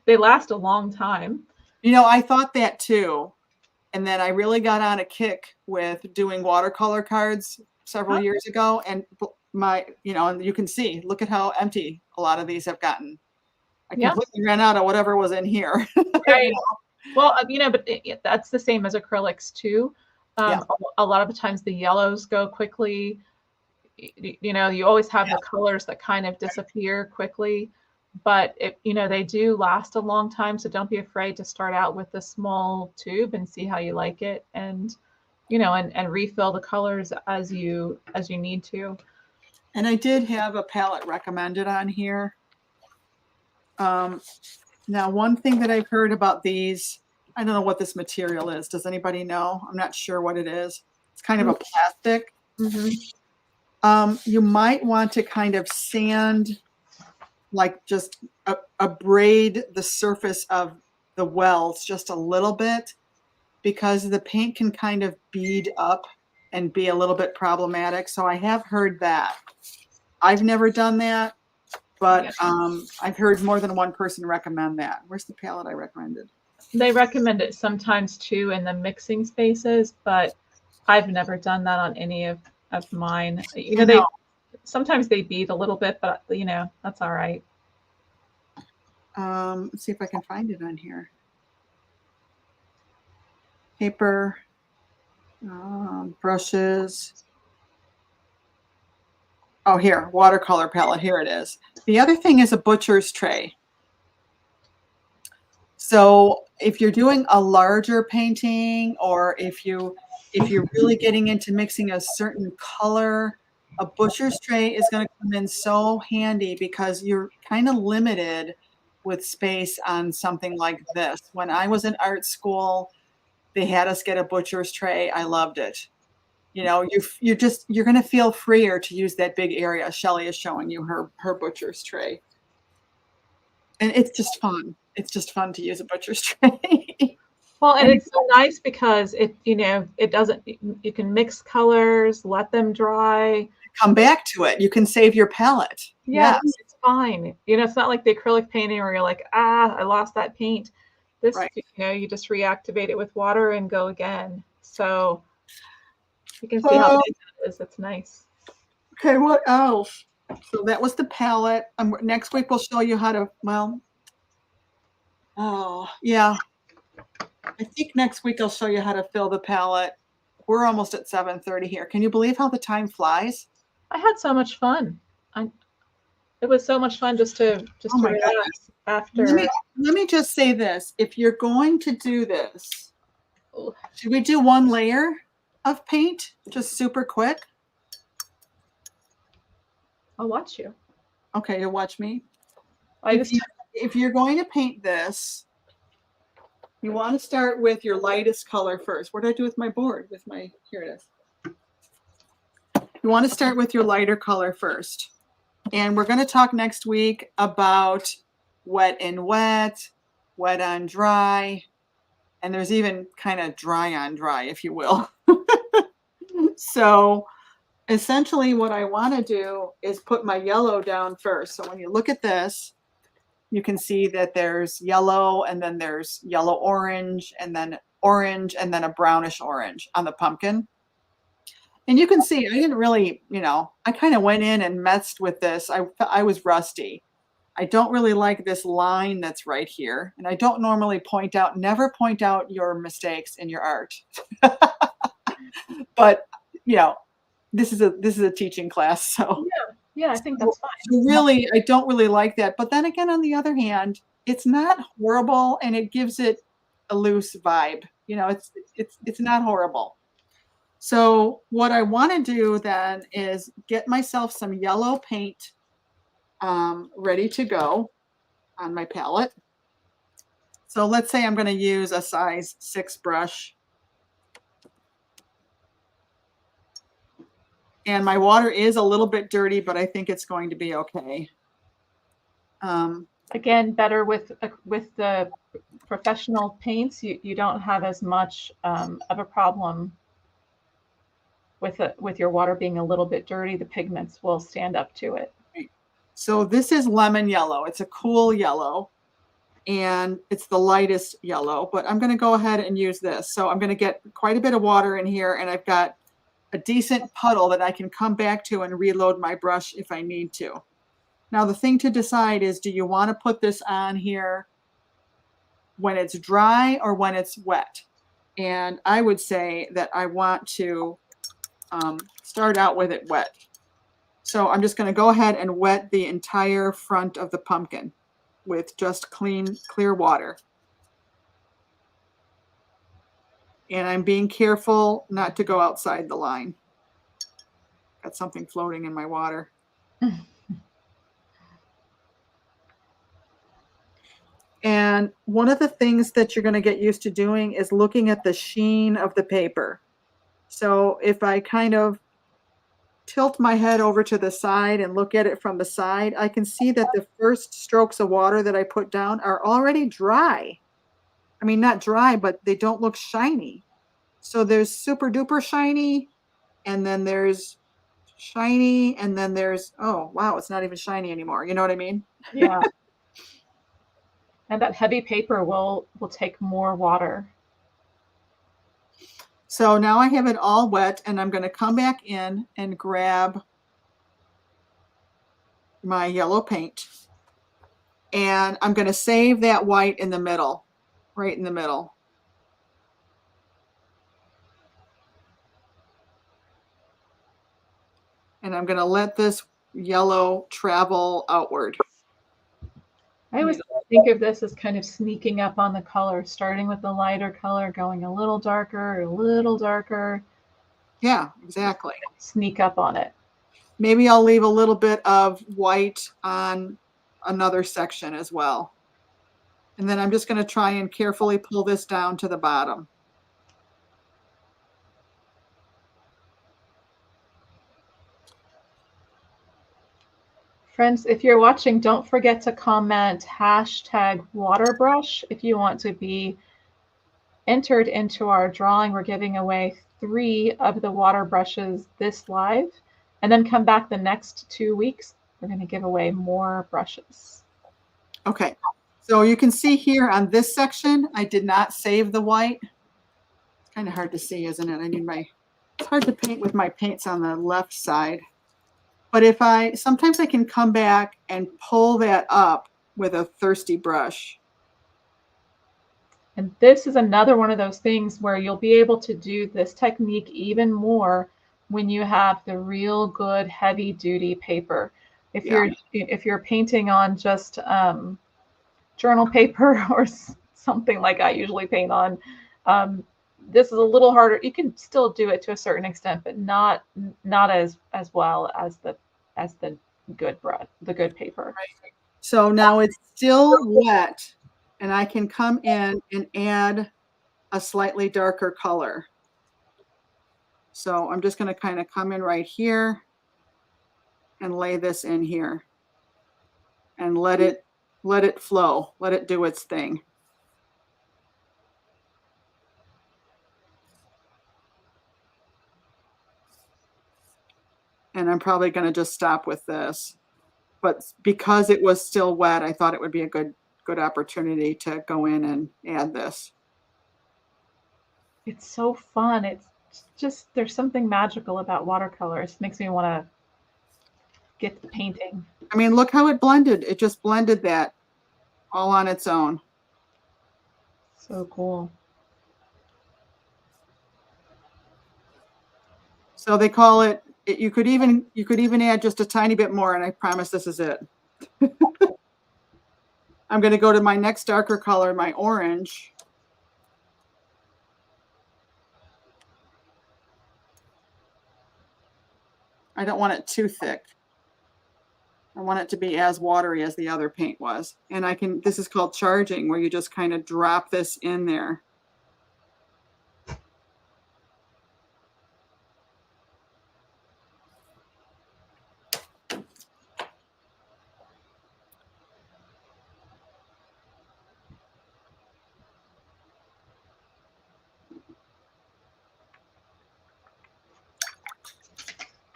They last a long time. I thought that too. And then I really got on a kick with doing watercolor cards several years ago. And and you can see, look at how empty a lot of these have gotten. I completely ran out of whatever was in here. Right. Well, but that's the same as acrylics too. Yeah. A lot of the times the yellows go quickly. You always have the colors that kind of disappear quickly, but they do last a long time. So don't be afraid to start out with a small tube and see how you like it, and and refill the colors as you need to. And I did have a palette recommended on here. Now, one thing that I've heard about these, I don't know what this material is. Does anybody know? I'm not sure what it is. It's kind of a plastic. You might want to kind of sand, like just abrade the surface of the wells just a little bit, because the paint can kind of bead up and be a little bit problematic. So I have heard that. I've never done that, but I've heard more than one person recommend that. Where's the palette I recommended? They recommend it sometimes too in the mixing spaces, but I've never done that on any of mine. Sometimes they bead a little bit, but that's all right. Let's see if I can find it on here. Paper, brushes. Oh, here, watercolor palette. Here it is. The other thing is a butcher's tray. So if you're doing a larger painting, or if you're really getting into mixing a certain color, a butcher's tray is going to come in so handy, because you're kind of limited with space on something like this. When I was in art school, they had us get a butcher's tray. I loved it. You're going to feel freer to use that big area. Shelley is showing you her butcher's tray. And it's just fun. It's just fun to use a butcher's tray. Well, and it's so nice because it doesn't, you can mix colors, let them dry. Come back to it. You can save your palette. Yeah, it's fine. It's not like the acrylic painting where you're like, I lost that paint. This, right. You just reactivate it with water and go again. So you can see how big that is. It's nice. Okay, what else? So that was the palette. Next week we'll show you how to, I think next week I'll show you how to fill the palette. We're almost at 7:30 here. Can you believe how the time flies? I had so much fun. It was so much fun just to relax after. Let me just say this. If you're going to do this, should we do one layer of paint? Just super quick? I'll watch you. Okay, you'll watch me. If you're going to paint this, you want to start with your lightest color first. What did I do with my board? Here it is. You want to start with your lighter color first. And we're going to talk next week about wet and wet, wet on dry, and there's even kind of dry on dry, if you will. So essentially what I want to do is put my yellow down first. So when you look at this, you can see that there's yellow, and then there's yellow orange, and then a brownish orange on the pumpkin. And you can see I didn't really, I kind of went in and messed with this. I was rusty. I don't really like this line that's right here. And I don't normally never point out your mistakes in your art. But, this is a teaching class. So yeah, I think that's fine. So really, I don't really like that. But then again, on the other hand, it's not horrible, and it gives it a loose vibe. You know, it's not horrible. So what I want to do then is get myself some yellow paint ready to go on my palette. So let's say I'm going to use a size 6 brush. And my water is a little bit dirty, but I think it's going to be okay. Again, better with the professional paints. You don't have as much of a problem with your water being a little bit dirty. The pigments will stand up to it. So this is lemon yellow. It's a cool yellow, and it's the lightest yellow, but I'm going to go ahead and use this. So I'm going to get quite a bit of water in here, and I've got a decent puddle that I can come back to and reload my brush if I need to. Now, the thing to decide is, do you want to put this on here when it's dry or when it's wet? And I would say that I want to start out with it wet. So I'm just going to go ahead and wet the entire front of the pumpkin with just clear water. And I'm being careful not to go outside the line. Got something floating in my water. And one of the things that you're going to get used to doing is looking at the sheen of the paper. So if I kind of tilt my head over to the side and look at it from the side, I can see that the first strokes of water that I put down are already dry. I mean, not dry, but they don't look shiny. So there's super duper shiny, and then there's shiny, and then there's, oh, wow, it's not even shiny anymore. You know what I mean? Yeah. And that heavy paper will take more water. So now I have it all wet, and I'm going to come back in and grab my yellow paint. And I'm going to save that white in the middle, right in the middle. And I'm going to let this yellow travel outward. I always think of this as kind of sneaking up on the color, starting with the lighter color, going a little darker, a little darker. Yeah, exactly. Sneak up on it. Maybe I'll leave a little bit of white on another section as well. And then I'm just going to try and carefully pull this down to the bottom. Friends, if you're watching, don't forget to comment #waterbrush if you want to be entered into our drawing. We're giving away 3 of the water brushes this live, and then come back the next 2 weeks. We're going to give away more brushes. Okay, so you can see here on this section, I did not save the white. It's kind of hard to see, isn't it? I need it's hard to paint with my paints on the left side. But sometimes I can come back and pull that up with a thirsty brush. And this is another one of those things where you'll be able to do this technique even more when you have the real good heavy duty paper. If you're painting on just journal paper or something like I usually paint on, this is a little harder. You can still do it to a certain extent, but not as well as the good paper. Right. So now it's still wet, and I can come in and add a slightly darker color. So I'm just going to kind of come in right here and lay this in here and let it flow, let it do its thing. And I'm probably going to just stop with this. But because it was still wet, I thought it would be a good opportunity to go in and add this. It's so fun. It's just, there's something magical about watercolors. It makes me want to get the painting. I mean, look how it blended. It just blended that all on its own. So cool. So they call it, you could even add just a tiny bit more, and I promise this is it. I'm going to go to my next darker color, my orange. I don't want it too thick. I want it to be as watery as the other paint was. And this is called charging, where you just kind of drop this in there.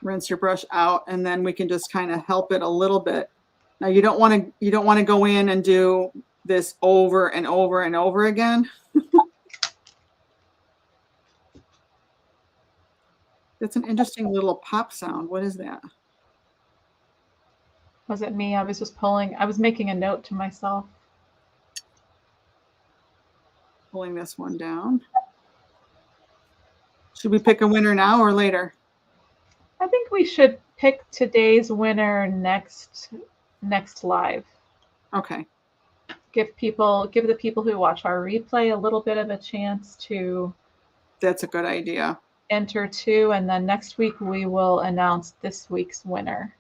Rinse your brush out, and then we can just kind of help it a little bit. Now you don't want to go in and do this over and over and over again. It's an interesting little pop sound. What is that? Was it me? I was making a note to myself. Pulling this one down. Should we pick a winner now or later? I think we should pick today's winner next live. Okay. Give the people who watch our replay a little bit of a chance to. That's a good idea. Enter too, and then next week we will announce this week's winner.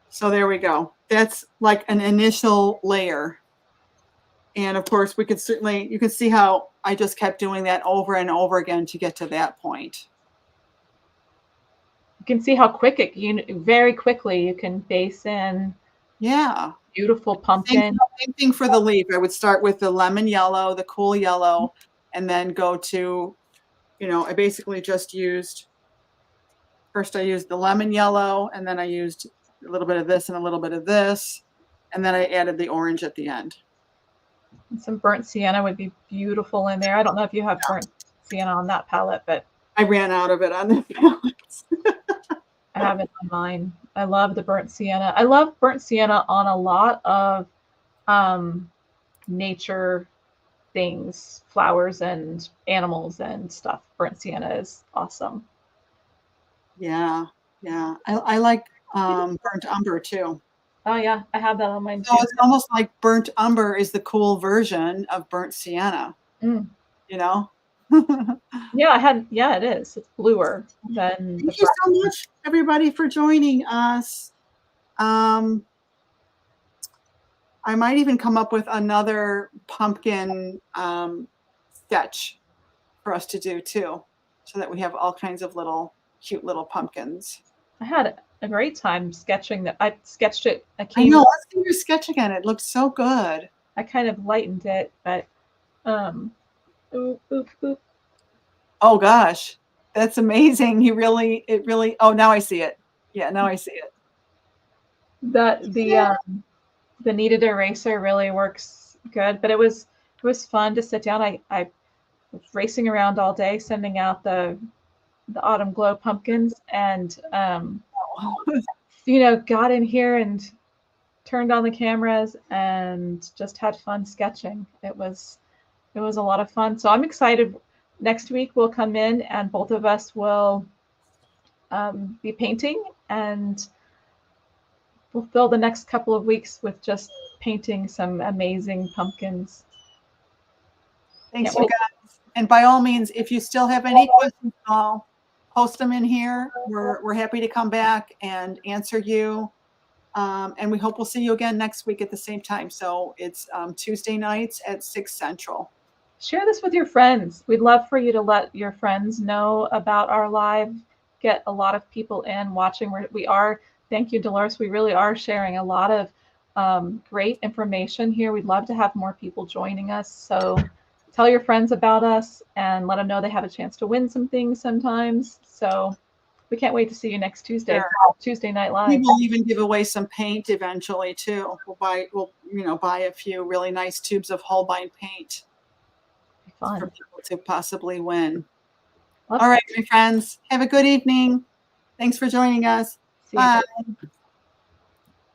So there we go. That's like an initial layer. And of course, you can see how I just kept doing that over and over again to get to that point. You can see how quick very quickly you can base in. Yeah. Beautiful pumpkin. Same thing for the leaf. I would start with the lemon yellow, the cool yellow, and then go to, I basically just first I used the lemon yellow, and then I used a little bit of this and a little bit of this, and then I added the orange at the end. And some burnt sienna would be beautiful in there. I don't know if you have burnt sienna on that palette, but I ran out of it on the palettes. I have it on mine. I love the burnt sienna. I love burnt sienna on a lot of nature things, flowers and animals and stuff. Burnt sienna is awesome. Yeah. I like burnt umber too. Oh yeah, I have that on mine too. So it's almost like burnt umber is the cool version of burnt sienna. Mm. Yeah, it is. It's bluer than. Thank you so much, everybody, for joining us. I might even come up with another pumpkin sketch for us to do too, so that we have all kinds of cute little pumpkins. I had a great time sketching that. I sketched it. I know. Let's do your sketch again. It looks so good. I kind of lightened it, but boop. Oh gosh, that's amazing. Oh, now I see it. Yeah, now I see it. The kneaded eraser really works good, but it was fun to sit down. I was racing around all day sending out the autumn glow pumpkins, and got in here and turned on the cameras and just had fun sketching. It was a lot of fun. So I'm excited. Next week we'll come in and both of us will be painting, and we'll fill the next couple of weeks with just painting some amazing pumpkins. Thanks, you guys. And by all means, if you still have any questions at all, post them in here. We're happy to come back and answer you. And we hope we'll see you again next week at the same time. So it's Tuesday nights at 6 Central. Share this with your friends. We'd love for you to let your friends know about our live. Get a lot of people in watching. We are. Thank you, Dolores. We really are sharing a lot of great information here. We'd love to have more people joining us. So tell your friends about us and let them know they have a chance to win some things sometimes. So we can't wait to see you next Tuesday. Sure. Tuesday Night Live. We will even give away some paint eventually too. We'll buy a few really nice tubes of Holbein paint for people to possibly win. All right, my friends, have a good evening. Thanks for joining us. Bye.